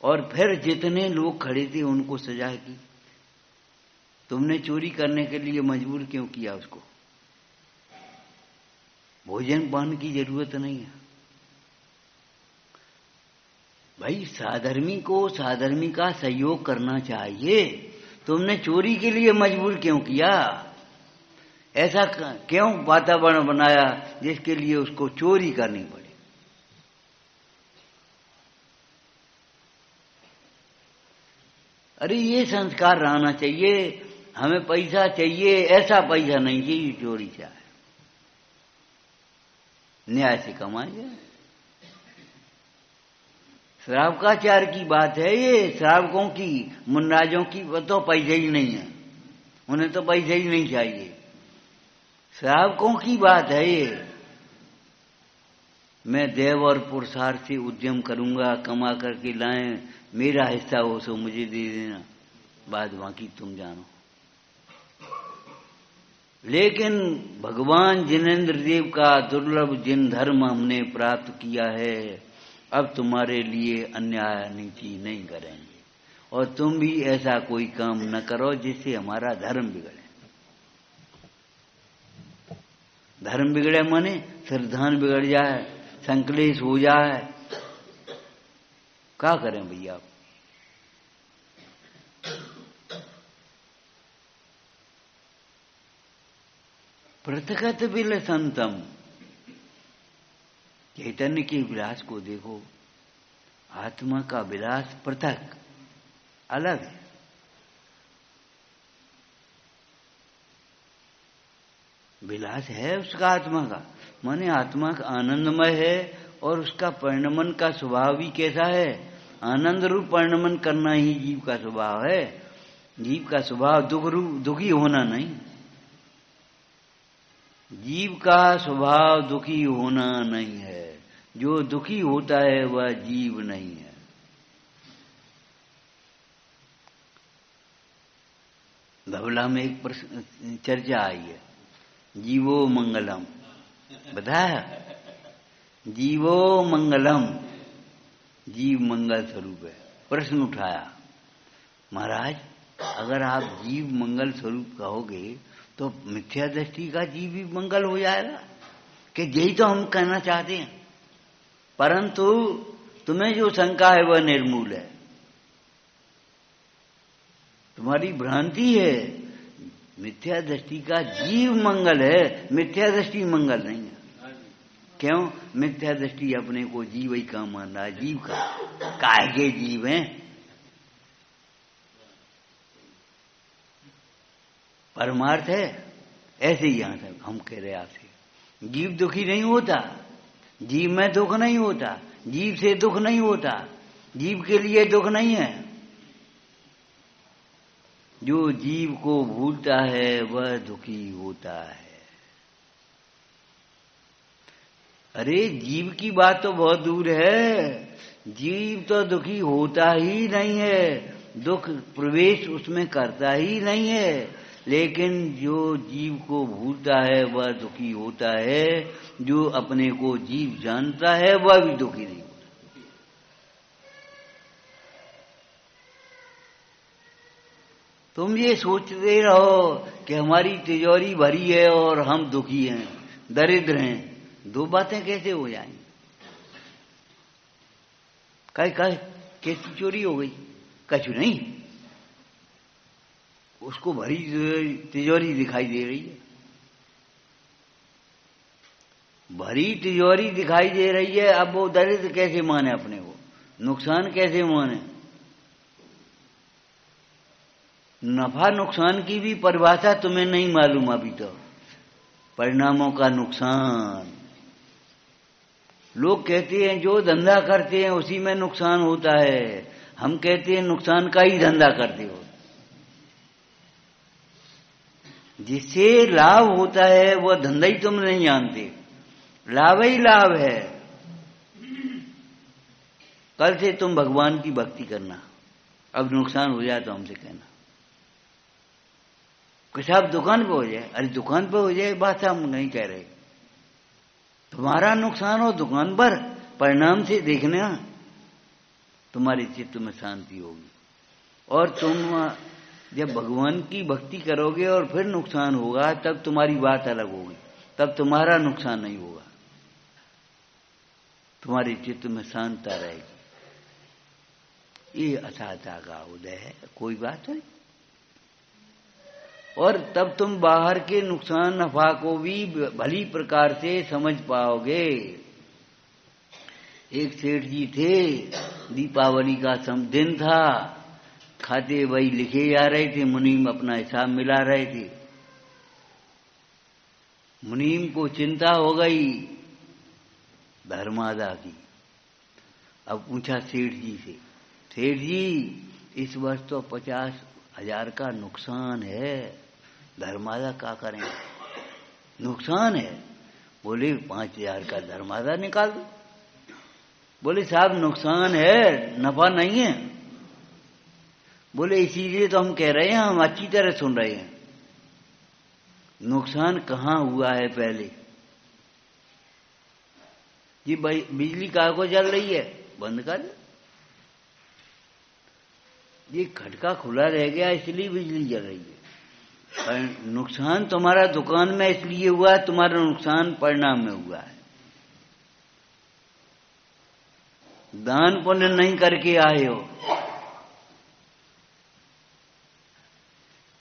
और फिर जितने लोग खड़े थे उनको सजा की। तुमने चोरी करने के लिए मजबूर क्यों किया उसको? भोजन पान की जरूरत नहीं है भाई, साधर्मी को साधर्मी का सहयोग करना चाहिए। तुमने चोरी के लिए मजबूर क्यों किया? ऐसा क्यों वातावरण बनाया जिसके लिए उसको चोरी करनी पड़े? अरे ये संस्कार रहना चाहिए। हमें पैसा चाहिए, ऐसा पैसा नहीं चाहिए चोरी चाहे, न्याय से कमाइए। श्रावकाचार की बात है ये, श्रावकों की, मुनराजों की तो पैसे ही नहीं है, उन्हें तो पैसे ही नहीं चाहिए। श्रावकों की बात है ये। मैं देव और पुरुषार्थ से उद्यम करूंगा, कमा करके लाएं, मेरा हिस्सा हो सो मुझे दे देना, बाद बाकी तुम जानो। लेकिन भगवान जिनेंद्र देव का दुर्लभ जिन धर्म हमने प्राप्त किया है, अब तुम्हारे लिए अन्याय नीति नहीं करेंगे, और तुम भी ऐसा कोई काम न करो जिससे हमारा धर्म बिगड़े। धर्म बिगड़े माने श्रद्धान बिगड़ जाए, संकलेश हो जाए, क्या करें भैया? पृथकत बिल संतम, चैतन्य के विलास को देखो। आत्मा का विलास पृथक, अलग है। विलास है उसका आत्मा का, माने आत्मा का आनंदमय है, और उसका परिणमन का स्वभाव भी कैसा है? आनंद रूप परिणमन करना ही जीव का स्वभाव है। जीव का स्वभाव दुखी होना नहीं। जीव का स्वभाव दुखी होना नहीं है। जो दुखी होता है वह जीव नहीं है। धवला में एक चर्चा आई है, जीवो मंगलम, बताया? जीवो मंगलम, जीव मंगल स्वरूप है। प्रश्न उठाया, महाराज अगर आप जीव मंगल स्वरूप कहोगे तो मिथ्या दृष्टि का जीव भी मंगल हो जाएगा? कि यही तो हम कहना चाहते हैं, परंतु तुम्हें जो शंका है वह निर्मूल है, तुम्हारी भ्रांति है। मिथ्या दृष्टि का जीव मंगल है, मिथ्या दृष्टि मंगल नहीं है। क्यों? मिथ्या दृष्टि अपने को जीव ही काम मान रहा है। जीव का काहे के जीव हैं? परमार्थ है। ऐसे ही यहां तक हम कह रहे आपसे, जीव दुखी नहीं होता, जीव में दुख नहीं होता, जीव से दुख नहीं होता, जीव के लिए दुख नहीं है। जो जीव को भूलता है वह दुखी होता है। अरे जीव की बात तो बहुत दूर है, जीव तो दुखी होता ही नहीं है, दुख प्रवेश उसमें करता ही नहीं है, लेकिन जो जीव को भूलता है वह दुखी होता है। जो अपने को जीव जानता है वह भी दुखी नहीं होता। तुम ये सोचते रहो कि हमारी तिजोरी भरी है और हम दुखी हैं, दरिद्र हैं, दो बातें कैसे हो जाएंगी? कैसी चोरी हो गई? कछ नहीं, उसको भरी तिजोरी दिखाई दे रही है, भरी तिजोरी दिखाई दे रही है। अब वो दरिद्र कैसे माने अपने को, नुकसान कैसे माने? नफा नुकसान की भी परिभाषा तुम्हें नहीं मालूम अभी तो। परिणामों का नुकसान, लोग कहते हैं जो धंधा करते हैं उसी में नुकसान होता है, हम कहते हैं नुकसान का ही धंधा करते हो। जिससे लाभ होता है वह धंधा ही तुम नहीं जानते, लाभ ही लाभ है। कल से तुम भगवान की भक्ति करना, अब नुकसान हो जाए तो हमसे कहना। कुछ आप दुकान पे हो जाए, अरे दुकान पे हो जाए बात हम नहीं कह रहे, तुम्हारा नुकसान हो दुकान पर, परिणाम से देखना तुम्हारे चित्त में शांति होगी। और तुम जब भगवान की भक्ति करोगे और फिर नुकसान होगा तब तुम्हारी बात अलग होगी, तब तुम्हारा नुकसान नहीं होगा, तुम्हारे चित्त में शांतता रहेगी। ये असाधा का उदय है, कोई बात नहीं। और तब तुम बाहर के नुकसान नफा को भी भली प्रकार से समझ पाओगे। एक सेठ जी थे, दीपावली का दिन था, खाते वही लिखे जा रहे थे, मुनीम अपना हिसाब मिला रहे थे। मुनीम को चिंता हो गई धर्मादा की। अब पूछा सेठ जी से, सेठ जी इस वर्ष तो 50,000 का नुकसान है, धर्मादा क्या करें? नुकसान है? बोले 5,000 का धर्मादा निकाल दो। बोले साहब नुकसान है, नफा नहीं है। बोले इसीलिए तो हम कह रहे हैं, हम अच्छी तरह सुन रहे हैं। नुकसान कहाँ हुआ है पहले? जी बिजली का को जल रही है, बंद कर दो। ये खटका खुला रह गया इसलिए बिजली जल रही है। और नुकसान तुम्हारा दुकान में इसलिए हुआ, तुम्हारा नुकसान परिणाम में हुआ है। दान पुण्य नहीं करके आए हो,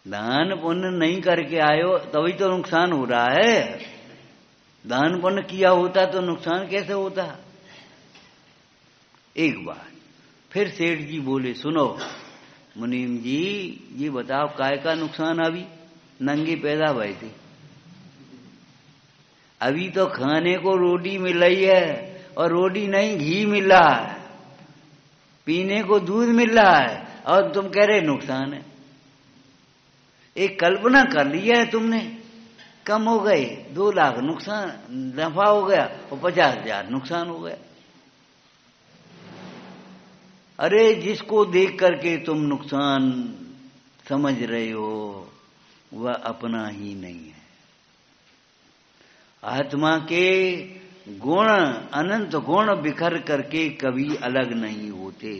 दान पुण्य नहीं करके आए हो तभी तो नुकसान हो रहा है। दान पुण्य किया होता तो नुकसान कैसे होता? एक बात फिर सेठ जी बोले, सुनो मुनीम जी, ये बताओ काय का नुकसान? अभी नंगे पैदा भए थे, अभी तो खाने को रोटी मिल रही है, और रोटी नहीं घी मिल रहा है, पीने को दूध मिल रहा है, और तुम कह रहे नुकसान है। एक कल्पना कर लिया है तुमने, कम हो गए 2 लाख नुकसान, नफा हो गया, और 50,000 नुकसान हो गया। अरे जिसको देख करके तुम नुकसान समझ रहे हो वह अपना ही नहीं है। आत्मा के गुण, अनंत गुण बिखर करके कभी अलग नहीं होते।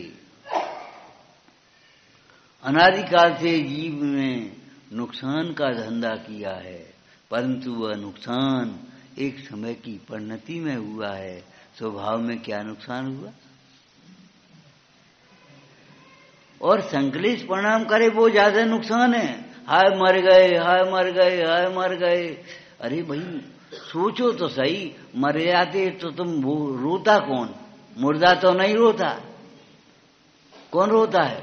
अनादिकाल से जीव ने नुकसान का धंधा किया है, परंतु वह नुकसान एक समय की परिणति में हुआ है। स्वभाव में क्या नुकसान हुआ? और संकलित परिणाम करे वो ज्यादा नुकसान है। हाय मर गए, हाय मर गए, हाय मर गए। अरे भाई सोचो तो सही, मर जाते तो तुम रोता कौन? मुर्दा तो नहीं रोता। कौन रोता है?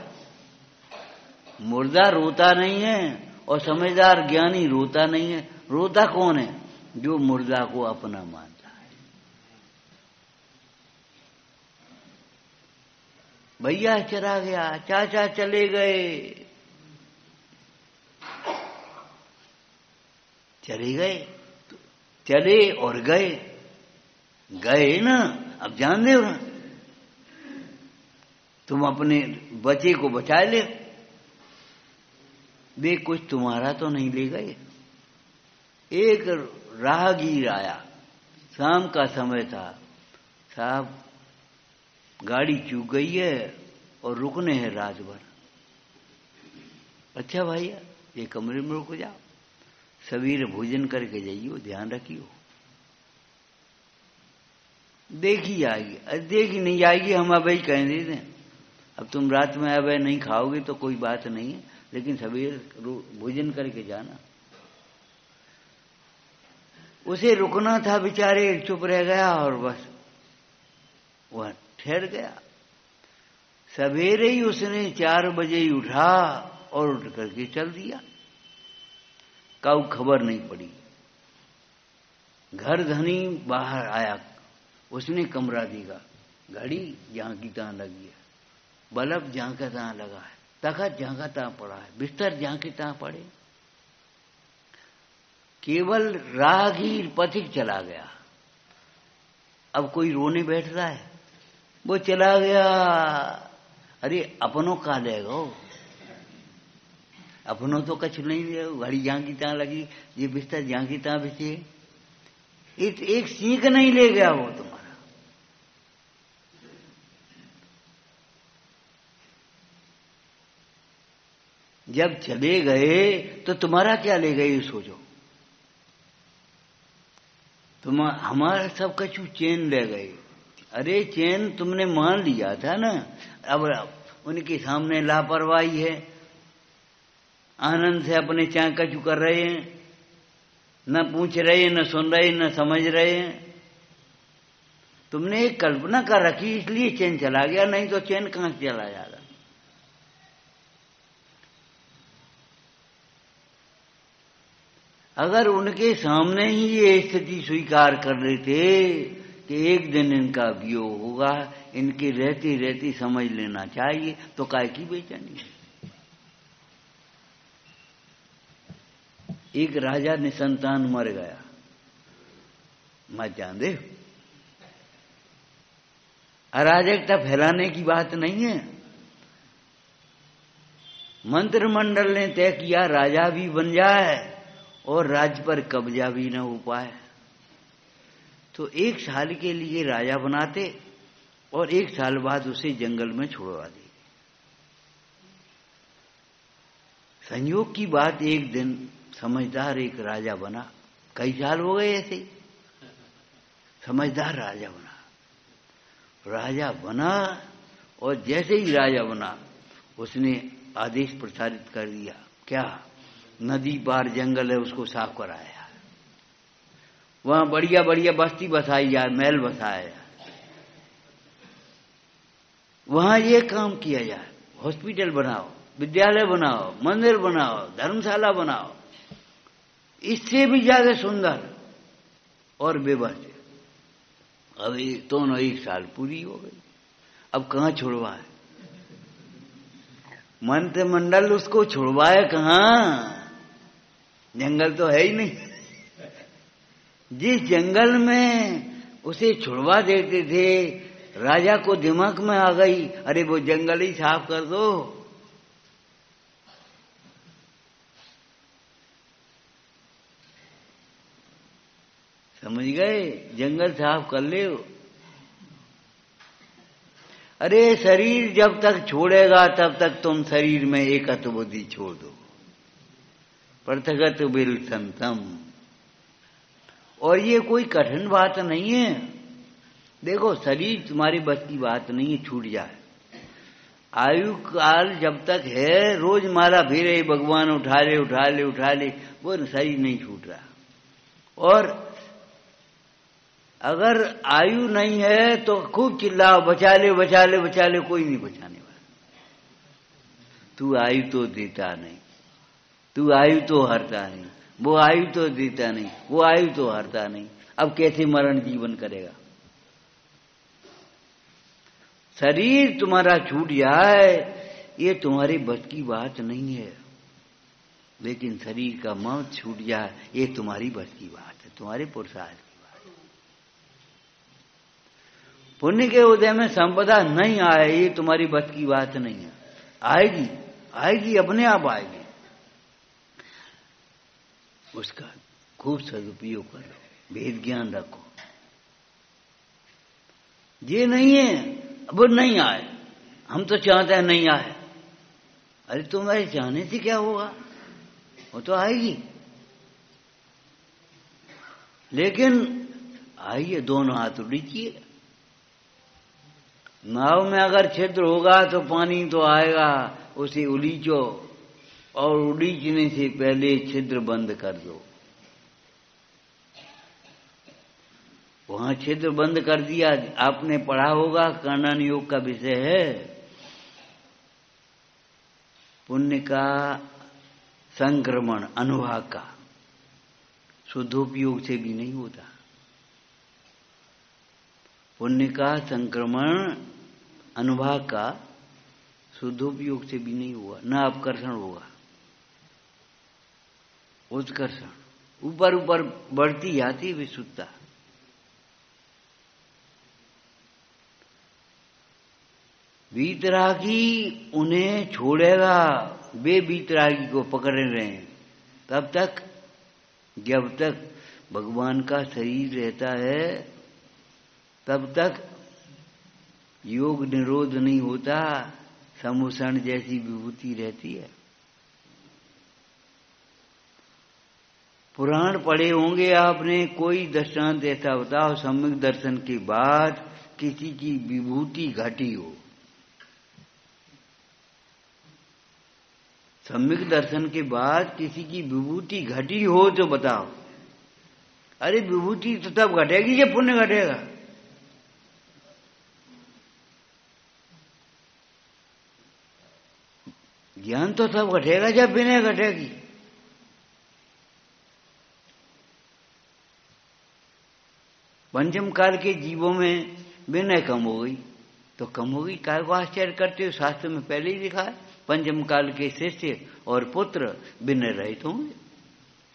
मुर्दा रोता नहीं है, और समझदार ज्ञानी रोता नहीं है। रोता कौन है? जो मुर्दा को अपना मानता है। भैया चला गया, चाचा चले गए, चले गए, चले और गए, गए ना, अब जान दे ना, तुम अपने बच्चे को बचा ले, वे कुछ तुम्हारा तो नहीं ले गए। एक राहगीर आया, शाम का समय था, साहब गाड़ी चूक गई है और रुकने हैं रात भर। अच्छा भैया, ये कमरे में रुक जाओ, सवेरे भोजन करके जाइयो, ध्यान रखियो, देखी आएगी। देखी नहीं आएगी, हम अब ही कह देते हैं, अब तुम रात में अब नहीं खाओगे तो कोई बात नहीं है, लेकिन सवेरे भोजन करके जाना। उसे रुकना था, बेचारे चुप रह गया और बस वह ठहर गया। सवेरे ही उसने 4 बजे ही उठा और उठ करके चल दिया, काऊ खबर नहीं पड़ी। घर धनी बाहर आया, उसने कमरा देखा, घड़ी जहां की तहां लगी है, बल्ब जहां का तहां लगा है, तखत जहां का तहां पड़ा है, बिस्तर जहां के तहां पड़े, केवल राहगीर पथिक चला गया। अब कोई रोने बैठ रहा है, वो चला गया। अरे अपनों का लेगा, अपनों तो कछ नहीं ले, घड़ी जहां की तहां लगी, ये बिस्तर जहां की तहां बिछे, एक सीख नहीं ले गया वो तुम्हारा। जब चले गए तो तुम्हारा क्या ले गए, सोचो। तुम हमारा सब कछु चैन ले गए। अरे चैन तुमने मान लिया था ना, अब उनके सामने लापरवाही है, आनंद से अपने चाह कछु कर रहे हैं, न पूछ रहे, न सुन रहे, न समझ रहे हैं। तुमने एक कल्पना कर रखी, इसलिए चैन चला गया, नहीं तो चैन कहां से चला जाता। अगर उनके सामने ही ये स्थिति स्वीकार कर लेते कि एक दिन इनका वियोग होगा, इनके रहती रहती समझ लेना चाहिए, तो काय की बेचैनी। एक राजा निसंतान मर गया, मत जान दे, अराजकता फैलाने की बात नहीं है। मंत्रिमंडल ने तय किया राजा भी बन जाए और राज्य पर कब्जा भी न हो पाए, तो 1 साल के लिए राजा बनाते और 1 साल बाद उसे जंगल में छुड़वा देते। संयोग की बात, एक दिन समझदार एक राजा बना, कई साल हो गए ऐसे, समझदार राजा बना और जैसे ही राजा बना उसने आदेश प्रसारित कर दिया, क्या, नदी पार जंगल है उसको साफ कराया, वहां बढ़िया बढ़िया बस्ती बसाई जाए, महल बसाया जाए, वहां ये काम किया जाए, हॉस्पिटल बनाओ, विद्यालय बनाओ, मंदिर बनाओ, धर्मशाला बनाओ, इससे भी ज्यादा सुंदर और व्यवस्थित। अभी तो 1 साल पूरी हो गई, अब कहां छुड़वाए, मंत्रिमंडल उसको छुड़वाए कहां, जंगल तो है ही नहीं। जिस जंगल में उसे छुड़वा देते थे, राजा को दिमाग में आ गई, अरे वो जंगल ही साफ कर दो। समझ गए, जंगल साफ कर ले। अरे शरीर जब तक छोड़ेगा तब तक तुम शरीर में एकत्व बुद्धि छोड़ दो, पृथगत बिल संतम। और ये कोई कठिन बात नहीं है। देखो, शरीर तुम्हारी बस की बात नहीं है, छूट जाए। आयु काल जब तक है, रोज माला फेरे, भगवान उठा ले, वो शरीर नहीं छूट रहा। और अगर आयु नहीं है तो खूब चिल्लाओ, बचा ले, कोई नहीं बचाने वाला। तू आयु तो देता नहीं, तू आयु तो हरता नहीं, वो आयु तो देता नहीं, वो आयु तो हरता नहीं। अब कैसे मरण जीवन करेगा? शरीर तुम्हारा छूट जाए, ये तुम्हारी बस की बात नहीं है। लेकिन शरीर का मौत छूट जाए ये तुम्हारी बस की बात है, तुम्हारे पुरुषार्थ की बात है। पुण्य के उदय में संपदा नहीं आए ये तुम्हारी बस की बात नहीं है। आएगी, आएगी, अपने आप आएगी। उसका खूब सदुपयोग करो, भेद ज्ञान रखो। ये नहीं है अब नहीं आए, हम तो चाहते हैं नहीं आए। अरे तुम्हारे चाहने से क्या होगा, वो तो आएगी। लेकिन आइए, दोनों हाथ उड़ीजिए। नाव में अगर छिद्र होगा तो पानी तो आएगा, उसे उलीचो और उलीचने से पहले छिद्र बंद कर दो। वहां छिद्र बंद कर दिया। आपने पढ़ा होगा, कर्णन योग का विषय है, पुण्य का संक्रमण अनुभाग का शुद्धोपयोग से भी नहीं होता। पुण्य का संक्रमण अनुभाग का शुद्धोपयोग से भी नहीं हुआ, न अपकर्षण होगा, उत्कर्षण ऊपर ऊपर बढ़ती जाती विशुद्धता। वीतरागी उन्हें छोड़ेगा, वे वीतरागी को पकड़े रहे तब तक जब तक भगवान का शरीर रहता है, तब तक योग निरोध नहीं होता, समूषण जैसी विभूति रहती है। पुराण पढ़े होंगे आपने, कोई दृष्टांत ऐसा बताओ सम्यक दर्शन के बाद किसी की विभूति घटी हो। सम्यक दर्शन के बाद किसी की विभूति घटी हो तो बताओ। अरे विभूति तो तब घटेगी जब पुण्य घटेगा। ज्ञान तो तब घटेगा जब विनय घटेगी। पंचम काल के जीवों में विनय कम हो गई तो कम हो गई, काय को आश्चर्य करते हो? शास्त्र में पहले ही लिखा है, पंचम काल के शिष्य और पुत्र विनय रहित होंगे,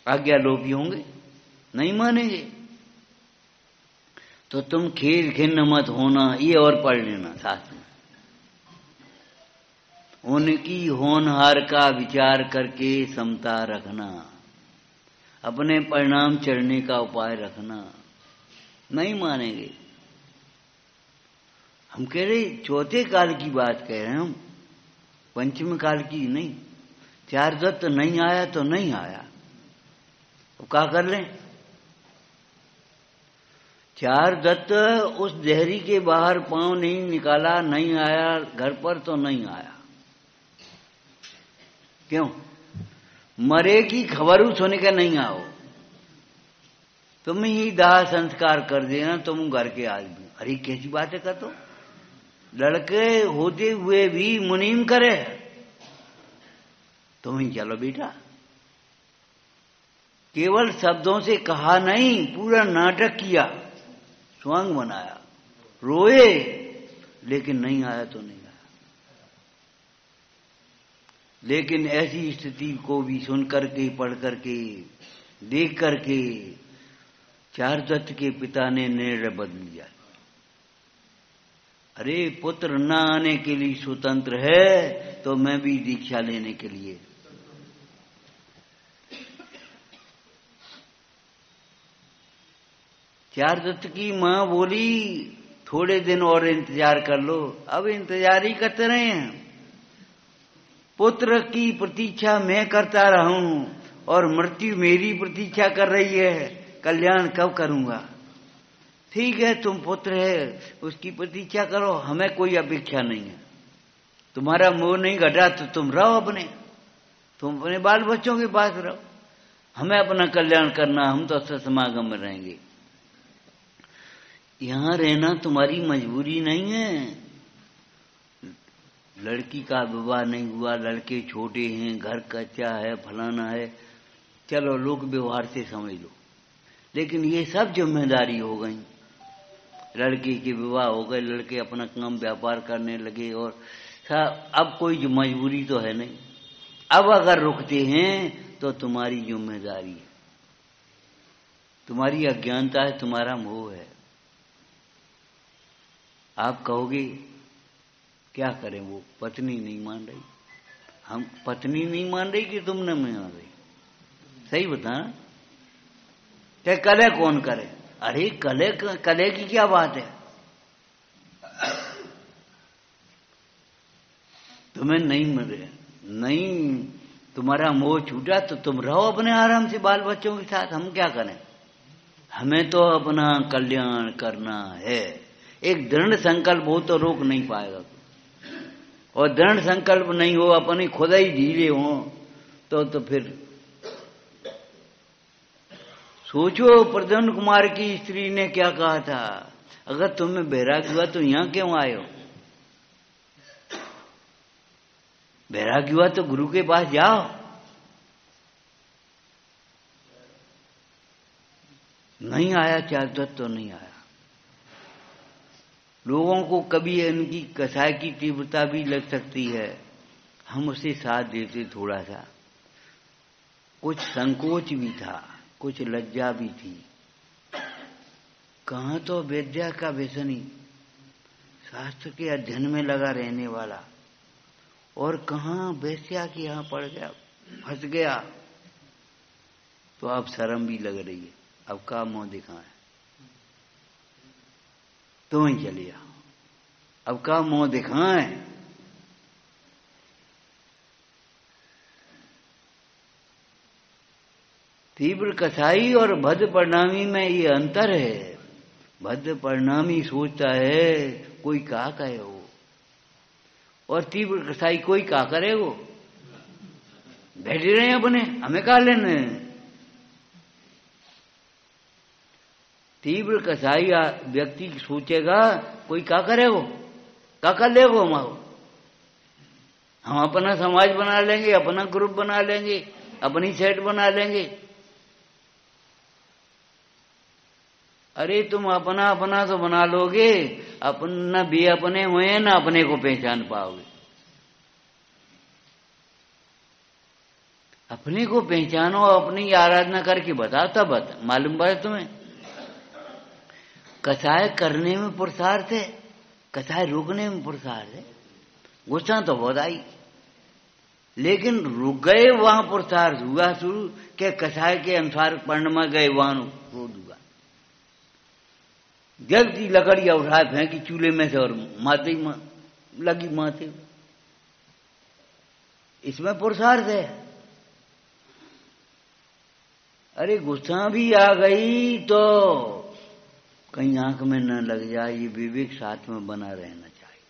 आज्ञालोपी होंगे, नहीं मानेंगे। तो तुम खेल खिन्न मत होना, ये और पढ़ लेना शास्त्र में। उनकी होनहार का विचार करके समता रखना, अपने परिणाम चढ़ने का उपाय रखना, नहीं मानेंगे। हम कह रहे चौथे काल की बात कह रहे हैं हम, पंचम काल की नहीं। चार दत्त नहीं आया तो नहीं आया, तो क्या कर लें? चार दत्त उस देहरी के बाहर पांव नहीं निकाला, नहीं आया घर पर तो नहीं आया। क्यों? मरे की खबर सुन के नहीं आओ, तुम ही दाह संस्कार कर देना, तुम घर के आदमी। अरे कैसी बातें कर, तो लड़के होते हुए भी मुनीम करे, तुम ही चलो बेटा। केवल शब्दों से कहा नहीं, पूरा नाटक किया, स्वांग बनाया, रोए, लेकिन नहीं आया तो नहीं आया। लेकिन ऐसी स्थिति को भी सुन करके, पढ़ करके, देख करके चार दत्त के पिता ने निर्णय बदल दिया। अरे पुत्र न आने के लिए स्वतंत्र है तो मैं भी दीक्षा लेने के लिए। चार दत्त की मां बोली थोड़े दिन और इंतजार कर लो। अब इंतजार ही करते रहे हैं, पुत्र की प्रतीक्षा मैं करता रहा हूं और मृत्यु मेरी प्रतीक्षा कर रही है, कल्याण कब करूंगा? ठीक है, तुम पुत्र है, उसकी प्रतीक्षा करो, हमें कोई अपेक्षा नहीं है। तुम्हारा मोह नहीं घटा तो तुम रहो अपने, तुम अपने बाल बच्चों के पास रहो, हमें अपना कल्याण करना, हम तो सत्समागम में रहेंगे। यहां रहना तुम्हारी मजबूरी नहीं है। लड़की का विवाह नहीं हुआ, लड़के छोटे हैं, घर कच्चा है, फलाना है, चलो लोक व्यवहार से समझ लो। लेकिन ये सब जिम्मेदारी हो गई। लड़के के विवाह हो गए, लड़के अपना काम व्यापार करने लगे, और अब कोई मजबूरी तो है नहीं। अब अगर रुकते हैं तो तुम्हारी जिम्मेदारी है, तुम्हारी अज्ञानता है, तुम्हारा मोह है। आप कहोगे क्या करें, वो पत्नी नहीं मान रही, हम पत्नी नहीं मान रही कि तुम नहीं मान रही, सही बताना। क्या कले कौन करे? अरे कले की क्या बात है? तुम्हें नहीं तुम्हारा मोह छूटा तो तुम रहो अपने आराम से बाल बच्चों के साथ, हम क्या करें? हमें तो अपना कल्याण करना है। एक दृढ़ संकल्प हो तो रोक नहीं पाएगा, और दृढ़ संकल्प नहीं हो, अपने खुद ही ढीले हो तो फिर सोचो प्रद्युम्न कुमार की स्त्री ने क्या कहा था, अगर तुम्हें वैराग्य हुआ तो यहां क्यों आए हो? वैराग्य हुआ तो गुरु के पास जाओ। नहीं आया चाहता तो नहीं आया। लोगों को कभी इनकी कसाय की तीव्रता भी लग सकती है, हम उसे साथ देते थोड़ा सा, कुछ संकोच भी था, कुछ लज्जा भी थी। कहाँ तो विद्या का व्यसनी, शास्त्र के अध्ययन में लगा रहने वाला, और कहाँ वेश्या के यहां पड़ गया, फंस गया। तो अब शर्म भी लग रही है, अब का मुंह दिखाएं, तुम ही चले जाओ, अब का मुंह दिखाएं। तीव्र कसाई और भद्र परिणामी में ये अंतर है। भद्र परिणामी सोचता है कोई क्या कहे वो, और तीव्र कसाई कोई क्या करे वो, बैठे रहे अपने, हमें क्या लेने। तीव्र कसाई व्यक्ति सोचेगा कोई क्या करे वो, क्या कर ले वो, हम अपना समाज बना लेंगे, अपना ग्रुप बना लेंगे, अपनी सेट बना लेंगे। अरे तुम अपना अपना तो बना लोगे, अपना भी अपने हुए ना अपने को पहचान पाओगे। अपने को पहचानो, अपनी आराधना करके बताओ, तब मालूम पड़े तुम्हें। कसाय करने में पुरुषार्थ है, कसाय रोकने में पुरुषार्थ है। गुस्सा तो बहुत आई, लेकिन रुक गए, वहां पुरुषार्थ हुआ शुरू के कसाय के अनुसार पर्ण में गए, वहां क्रोध हुआ। जल्दी लकड़ियां उठाए फेंकी चूल्हे में से और माते लगी माते। इसमें पुरुषार्थ है। अरे गुस्सा भी आ गई तो कहीं आंख में न लग जाए, ये विवेक साथ में बना रहना चाहिए।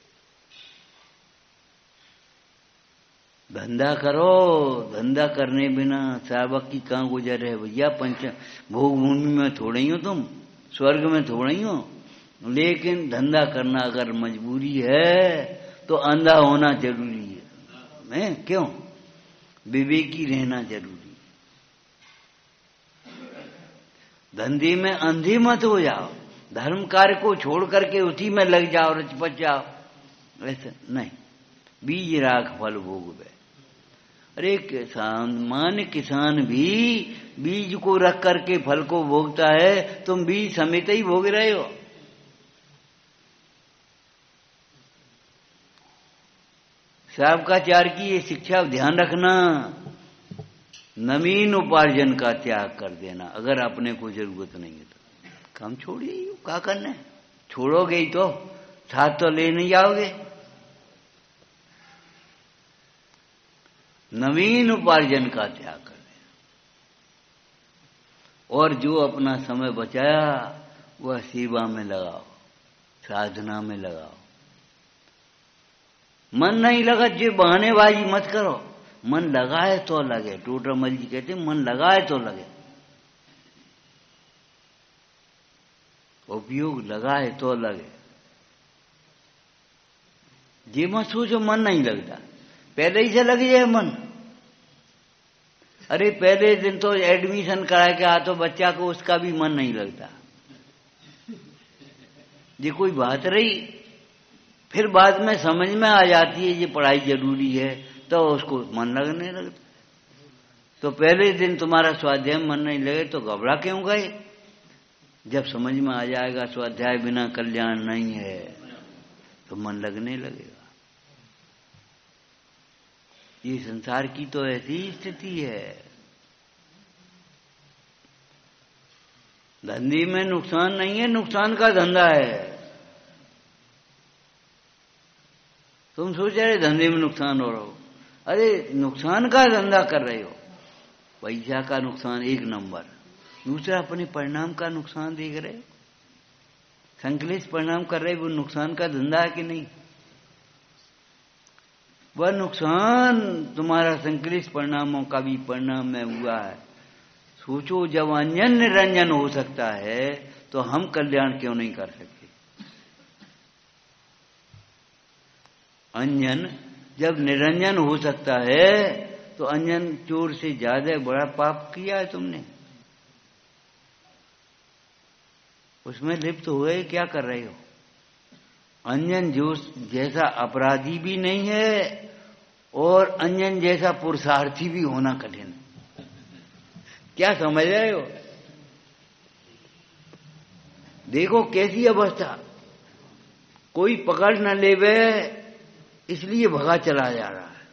धंधा करो, धंधा करने बिना सेवक की कहां गुजर है भैया। पंच भोग भूमि में थोड़े ही हो तुम, स्वर्ग में थोड़े ही हो। लेकिन धंधा करना अगर मजबूरी है तो अंधा होना जरूरी है। मैं क्यों, विवेकी रहना जरूरी। धंधे में अंधे मत हो जाओ, धर्म कार्य को छोड़ करके उसी में लग जाओ, रचपच जाओ, ऐसे नहीं। बीज राख फल भोगवे। अरे सामान्य किसान भी बीज को रख करके फल को भोगता है, तुम बीज समेत ही भोग रहे हो। शावकाचार्य की ये शिक्षा ध्यान रखना, नवीन उपार्जन का त्याग कर देना। अगर अपने को जरूरत नहीं है तो काम छोड़िए, क्या करना है। छोड़ोगे ही तो साथ तो ले नहीं जाओगे। नवीन उपार्जन का त्याग कर देना, और जो अपना समय बचाया वह सेवा में लगाओ, साधना में लगाओ। मन नहीं लगा जो बहानेबाजी मत करो, मन लगाए तो लगे। टोडरमल जी कहते मन लगाए तो लगे, उपयोग लगाए तो लगे। जी मत सोचो मन नहीं लगता, पहले ही से लग जाए मन। अरे पहले दिन तो एडमिशन करा के आ तो बच्चा को उसका भी मन नहीं लगता, ये कोई बात रही। फिर बाद में समझ में आ जाती है ये पढ़ाई जरूरी है, तो उसको मन लगने लगता। तो पहले दिन तुम्हारा स्वाध्याय मन नहीं लगे तो घबरा क्यों गए? जब समझ में आ जाएगा स्वाध्याय बिना कल्याण नहीं है तो मन लगने लगेगा। ये संसार की तो ऐसी स्थिति है। धंधे में नुकसान नहीं है, नुकसान का धंधा है। तुम सोच रहे धंधे में नुकसान हो रहा हो, अरे नुकसान का धंधा कर रहे हो। पैसा का नुकसान एक नंबर, दूसरा अपने परिणाम का नुकसान देख रहे, संकलित परिणाम कर रहे, वो नुकसान का धंधा है कि नहीं? वह नुकसान तुम्हारा संकलित परिणामों का भी परिणाम में हुआ है। सोचो जब अंजन निरंजन हो सकता है तो हम कल्याण क्यों नहीं कर सकते? अंजन जब निरंजन हो सकता है तो अंजन चोर से ज्यादा बड़ा पाप किया है तुमने। उसमें लिप्त हुए क्या कर रहे हो? अंजन जो जैसा अपराधी भी नहीं है और अंजन जैसा पुरुषार्थी भी होना कठिन है। क्या समझ रहे हो? देखो कैसी अवस्था, कोई पकड़ न लेवे इसलिए भगा चला जा रहा है,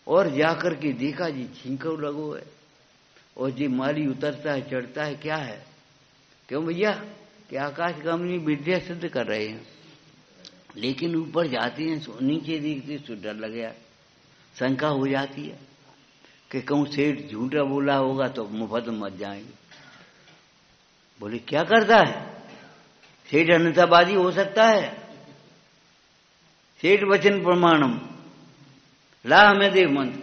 और जाकर के देखा जी छींको लगो है, और जी माली उतरता है चढ़ता है। क्या है? क्यों भैया कि आकाशगामी विद्या सिद्ध कर रहे हैं, लेकिन ऊपर जाते हैं नीचे देखते तो डर लग गया, शंका हो जाती है कि कहूं सेठ झूठा बोला होगा तो मुफ्त मत जाएंगे। बोले क्या करता है सेठ? अन्यथावादी हो सकता है? सेठ वचन प्रमाणम, ला हमें दे मंत्र।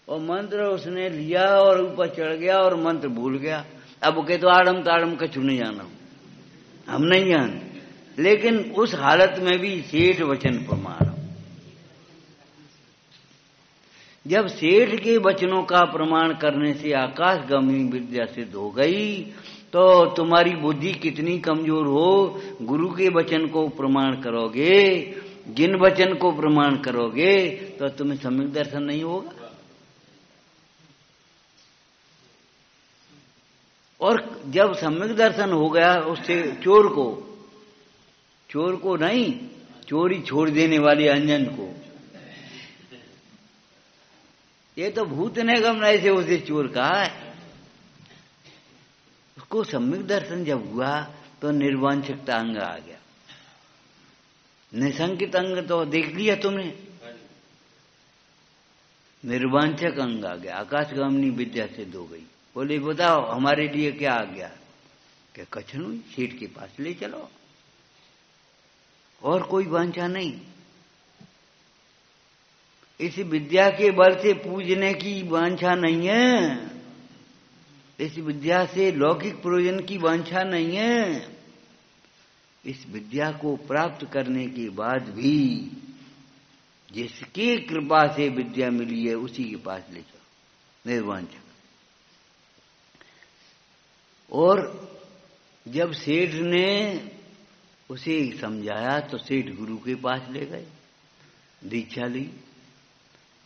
और मंत्र उसने लिया और ऊपर चढ़ गया और मंत्र भूल गया। अब वो कहते आड़म ताड़म कछु नहीं जाना, हम नहीं जानते, लेकिन उस हालत में भी सेठ वचन प्रमाण। जब सेठ के वचनों का प्रमाण करने से आकाशगामी विद्या सिद्ध हो गई तो तुम्हारी बुद्धि कितनी कमजोर हो, गुरु के वचन को प्रमाण करोगे, जिन वचन को प्रमाण करोगे तो तुम्हें सम्यक दर्शन नहीं होगा। और जब सम्यक दर्शन हो गया उससे चोर को नहीं, चोरी छोड़ देने वाले अंजन को, ये तो भूत ने गमनाई से उसे चोर कहा है। उसको सम्यक दर्शन जब हुआ तो निर्वांछकता अंग आ गया। निसंकित अंग तो देख लिया तुमने, निर्वांछक अंग आ गया, आकाशगामिनी विद्या सिद्ध हो गई। बोले बताओ हमारे लिए क्या आ गया? क्या कछनू सेठ के पास ले चलो, और कोई वांछा नहीं। इस विद्या के बल से पूजने की वांछा नहीं है, इस विद्या से लौकिक प्रयोजन की वांछा नहीं है। इस विद्या को प्राप्त करने के बाद भी जिसकी कृपा से विद्या मिली है उसी के पास ले जाओ, निर्वांछक। और जब सेठ ने उसे समझाया तो सेठ गुरु के पास ले गए, दीक्षा ली।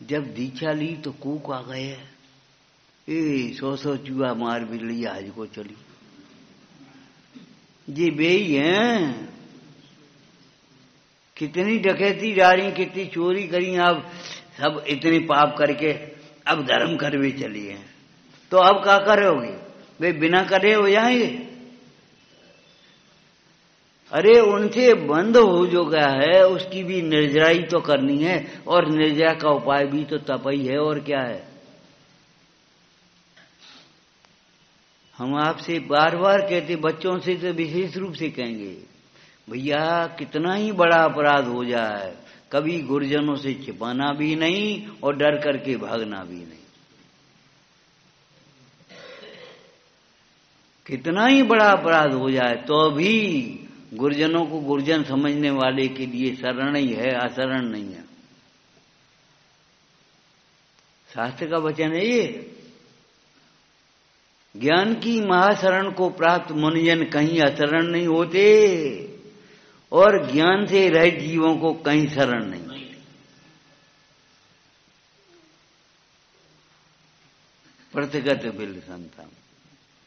जब दीक्षा ली तो कूक आ गए, ए 100 चूहा मार भी ली आज को चली। ये बेई हैं, कितनी डकैती डाली, कितनी चोरी करी, अब सब इतने पाप करके अब धर्म करवे चली हैं, तो अब क्या करोगे? वे बिना करे हो जाएंगे? अरे उनसे बंद हो जो गया है उसकी भी निर्जराई तो करनी है, और निर्जरा का उपाय भी तो तपई है, और क्या है। हम आपसे बार बार कहते, बच्चों से तो विशेष रूप से कहेंगे, भैया कितना ही बड़ा अपराध हो जाए कभी गुरुजनों से छिपाना भी नहीं और डर करके भागना भी नहीं। कितना ही बड़ा अपराध हो जाए तो भी गुरुजनों को गुरुजन समझने वाले के लिए शरण ही है, अशरण नहीं है। शास्त्र का वचन है ये, ज्ञान की महाशरण को प्राप्त मुनिजन कहीं अशरण नहीं होते, और ज्ञान से रहित जीवों को कहीं शरण नहीं। प्रथगत बिल संतम।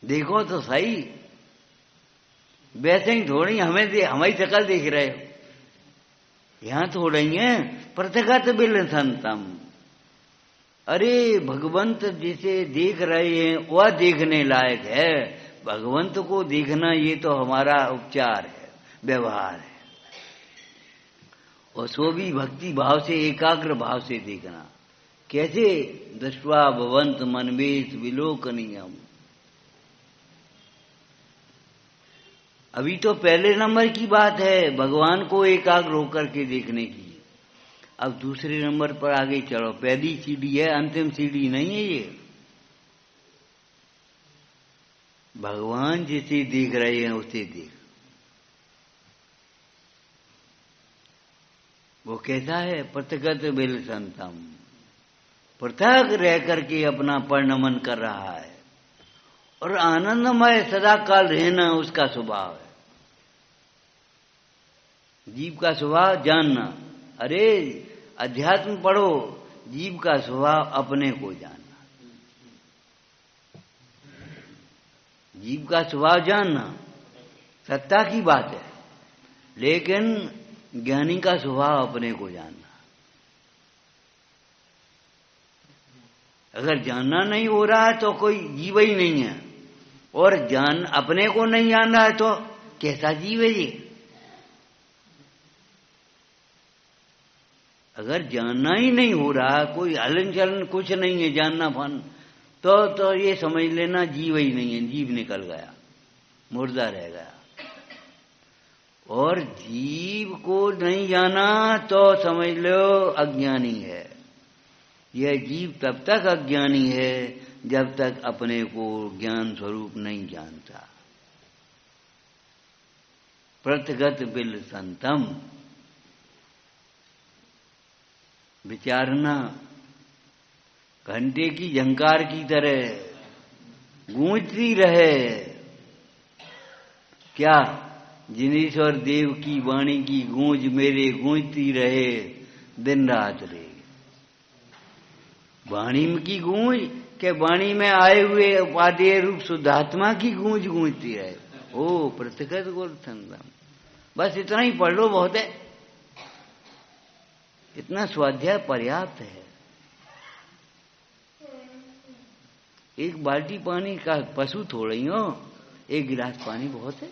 देखो तो सही, वैसे ही थोड़ी हमारी शक्ल देख रहे हो, यहां थोड़ा ही है प्रथगत बिल संतम। अरे भगवंत जिसे देख रहे हैं वह देखने लायक है। भगवंत को देखना ये तो हमारा उपचार है, व्यवहार है, और सो भी भक्ति भाव से, एकाग्र भाव से देखना। कैसे? दृष्ट्वा भवंत मनवेश विलोकनीयम। अभी तो पहले नंबर की बात है भगवान को एकाग्र होकर के देखने की। अब दूसरे नंबर पर आगे चलो। पहली सीढ़ी है, अंतिम सीढ़ी नहीं है ये। भगवान जिसे देख रहे हैं उसे देख। वो कैसा है? प्रथगत बिल संतम, पृथक रह करके अपना परिणमन कर रहा है और आनंदमय सदा काल रहना उसका स्वभाव है। जीव का स्वभाव जानना। अरे अध्यात्म पढ़ो, जीव का स्वभाव अपने को जानना। जीव का स्वभाव जानना सत्ता की बात है, लेकिन ज्ञानी का स्वभाव अपने को जानना। अगर जानना नहीं हो रहा है तो कोई जीव ही नहीं है, और अपने को नहीं जान रहा है तो कैसा जीव है ये? अगर जानना ही नहीं हो रहा, कोई हलन चलन कुछ नहीं है जानना फन, तो ये समझ लेना जीव ही नहीं है, जीव निकल गया, मुर्दा रह गया। और जीव को नहीं जाना तो समझ लो अज्ञानी है। यह जीव तब तक अज्ञानी है जब तक अपने को ज्ञान स्वरूप नहीं जानता। प्रथगत बिल संतम, विचारना घंटे की झंकार की तरह गूंजती रहे। क्या? जिनेश्वर देव की वाणी की गूंज मेरे गूंजती रहे दिन रात रे। वाणी की गूंज के वाणी में आए हुए उपादेय रूप शुद्धात्मा की गूंज गूंजती रहे। ओ प्रथगत गुण संगम। बस इतना ही पढ़ लो, बहुत है। इतना स्वाध्याय पर्याप्त है। एक बाल्टी पानी का पशु थोड़ा ही हो, एक गिलास पानी बहुत है,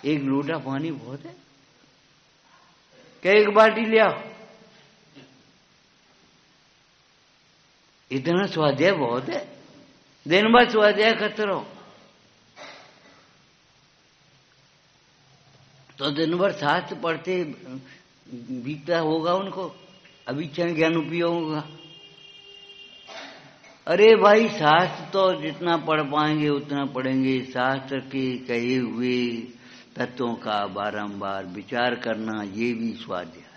एक लोटा पानी बहुत है। क्या एक बाल्टी ले आओ? इतना स्वाध्याय बहुत है। दिन भर स्वाध्याय करते रहो तो दिन भर शास्त्र पढ़ते बीतता होगा उनको, अभिक्षण ज्ञान उपयोग होगा। अरे भाई शास्त्र तो जितना पढ़ पाएंगे उतना पढ़ेंगे। शास्त्र के कहे हुए तत्वों का बारंबार विचार करना, ये भी स्वाध्याय है।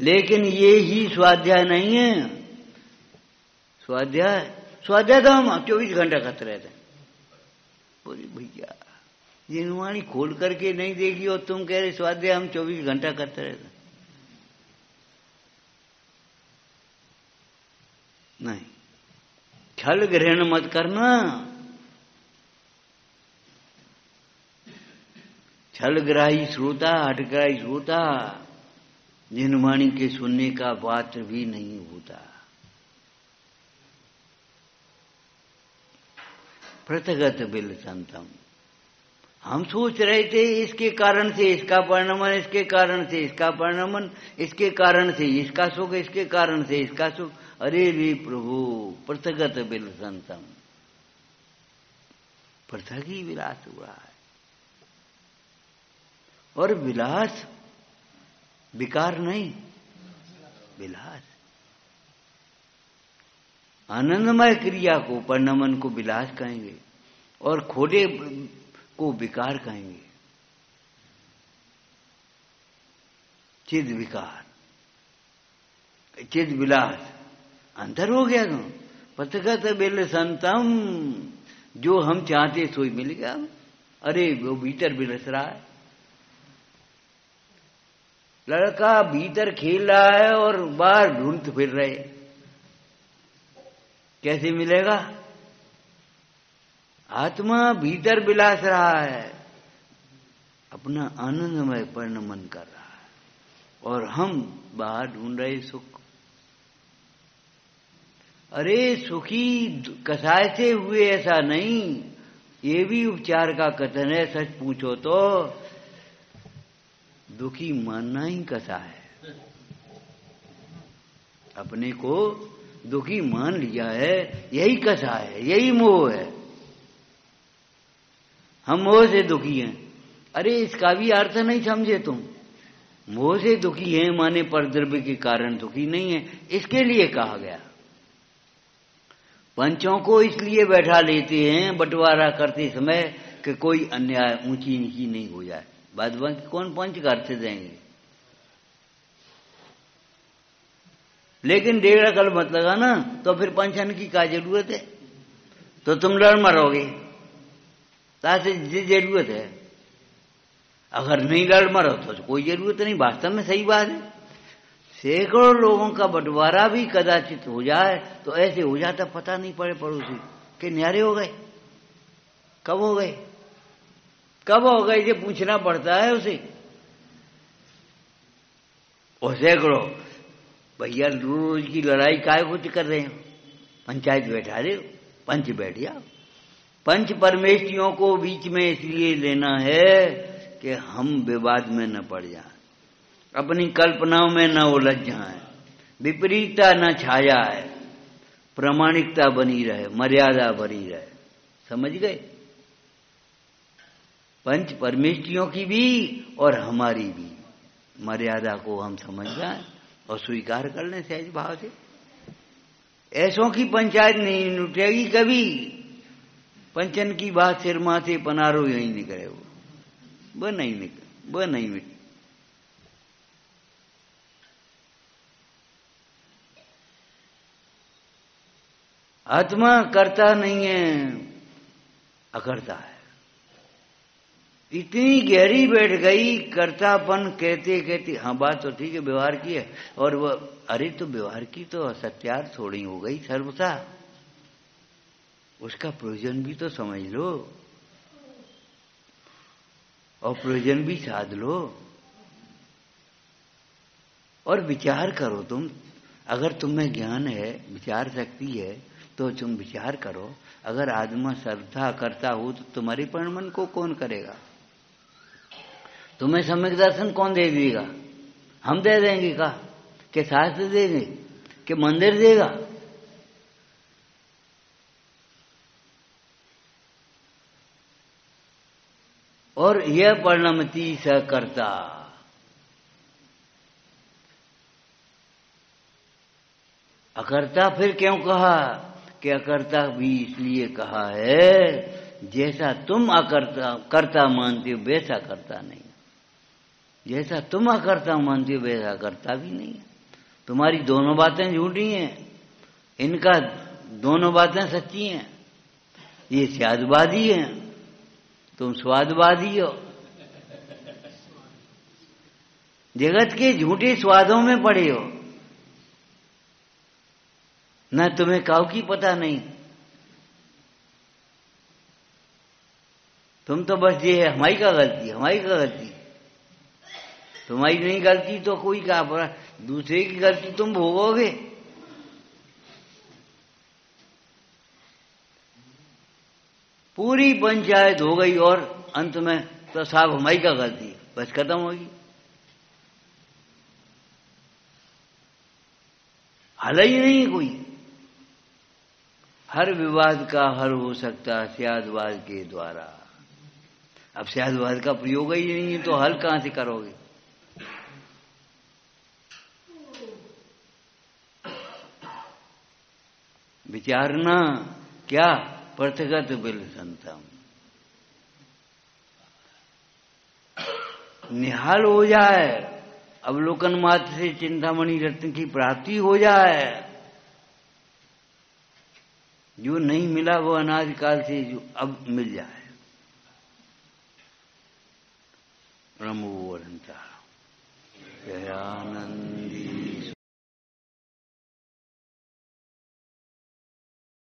लेकिन ये ही स्वाध्याय नहीं है। स्वाध्याय तो हम 24 घंटा करते रहते हैं। बोले भैया जिनवाणी खोल करके नहीं देखी और तुम कह रहे स्वाध्याय हम 24 घंटा करते रहते हैं। नहीं, छल ग्रहण मत करना। छलग्राही श्रोता, हठग्राही श्रोता जिनवाणी के सुनने का पात्र भी नहीं होता। प्रथगत बिल संतम। हम सोच रहे थे इसके कारण से इसका परिणमन, इसके कारण से इसका परिणमन, इसके कारण से इसका सुख, इसके कारण से इसका सुख। अरे रे प्रभु, प्रथगत बिल संतम। पृथक ही विलास हुआ है। और विलास विकार नहीं, विलास। आनंदमय क्रिया को, परिणमन को विलास कहेंगे और खोटे को विकार कहेंगे। चिद विकार, चिद विलास, अंतर हो गया। तो पथगत बिल संतम, जो हम चाहते सोई मिल गया। अरे वो भीतर बिलस रहा है। लड़का भीतर खेल रहा है और बाहर ढूंढते फिर रहे, कैसे मिलेगा? आत्मा भीतर विलास रहा है, अपना आनंदमय परिणमन कर रहा है, और हम बाहर ढूंढ रहे सुख। अरे सुखी कसाय से हुए ऐसा नहीं, ये भी उपचार का कथन है। सच पूछो तो दुखी मानना ही कसाय है। अपने को दुखी मान लिया है, यही कसाय है, यही मोह है। हम मोह से दुखी हैं। अरे इसका भी अर्थ नहीं समझे तुम। मोह से दुखी है माने परद्रव्य के कारण दुखी नहीं है, इसके लिए कहा गया। पंचों को इसलिए बैठा लेते हैं बंटवारा करते समय कि कोई अन्याय ऊंची नीची नहीं हो जाए। बाद बाकी कौन पंच करते देंगे? लेकिन डेढ़ अकल मत लगा ना, तो फिर पंचन की क्या जरूरत है? तो तुम लड़ मरोगे, तासे जरूरत है। अगर नहीं लड़ मरो तो कोई जरूरत नहीं। वास्तव में सही बात है। सैकड़ों लोगों का बंटवारा भी कदाचित हो जाए तो ऐसे हो जाता पता नहीं पड़े पड़ोसी कि न्यारे हो गए। कब हो गए, कब हो गए, ये पूछना पड़ता है उसे। और सैकड़ों भैया रोज की लड़ाई काय कुछ कर रहे हो? पंचायत बैठा रहे हो, पंच बैठ जाओ। पंच परमेष्ठियों को बीच में इसलिए लेना है कि हम विवाद में न पड़ जाए, अपनी कल्पनाओं में न उलझ जाए, विपरीतता न छा जाए, प्रामाणिकता बनी रहे, मर्यादा बनी रहे। समझ गए? पंच परमेष्ठियों की भी और हमारी भी मर्यादा को हम समझ जाए और स्वीकार कर लें सहज भाव से। ऐसों की पंचायत नहीं लुटेगी कभी। पंचन की बात सिर माथे पनारो यही निकले, वो नहीं निकले, वो नहीं मिले। आत्मा करता नहीं है, अकर्ता है। इतनी गहरी बैठ गई कर्तापन कहते कहते। हाँ बात तो ठीक है, व्यवहार की है। और वह अरे तो व्यवहार की तो सत्यार्थ थोड़ी हो गई सर्वथा, उसका प्रयोजन भी तो समझ लो और प्रयोजन भी साध लो और विचार करो। तुम अगर तुम्हें ज्ञान है, विचार शक्ति है, तो तुम विचार करो। अगर आत्मा श्रद्धा करता हो तो तुम्हारे परिणमन को कौन करेगा? तुम्हें सम्यक दर्शन कौन दे देगा? हम दे देंगे का? कि शास्त्र देंगे? कि मंदिर देगा? और यह परिणमति सकर्ता। अकर्ता फिर क्यों कहा? कि अकर्ता भी इसलिए कहा है जैसा तुम अकर्ता कर्ता मानते हो वैसा करता नहीं, जैसा तुम अकर्ता मानते हो वैसा करता भी नहीं है। तुम्हारी दोनों बातें झूठी हैं, इनका दोनों बातें सच्ची हैं। ये स्वादवादी हैं, तुम स्वादवादी हो। जगत के झूठे स्वादों में पड़े हो, न तुम्हें काऊ की पता नहीं। तुम तो बस ये है हमारी का गलती, हमारी का गलती। तुम्हारी नहीं गलती तो कोई का, दूसरे की गलती तुम भोगोगे। पूरी पंचायत हो गई और अंत में तो साहब हमारी का गलती, बस खत्म होगी। हल ही नहीं कोई। हर विवाद का हल हो सकता है स्यादवाद के द्वारा। अब स्यादवाद का प्रयोग ही नहीं है तो हल कहां से करोगे? विचारना क्या? प्रथगत बिल संतम, निहाल हो जाए, अवलोकन मात्र से चिंतामणि रत्न की प्राप्ति हो जाए। जो नहीं मिला वो अनादि काल से जो अब मिल जाए। ब्रह्मोरंता जय आनंद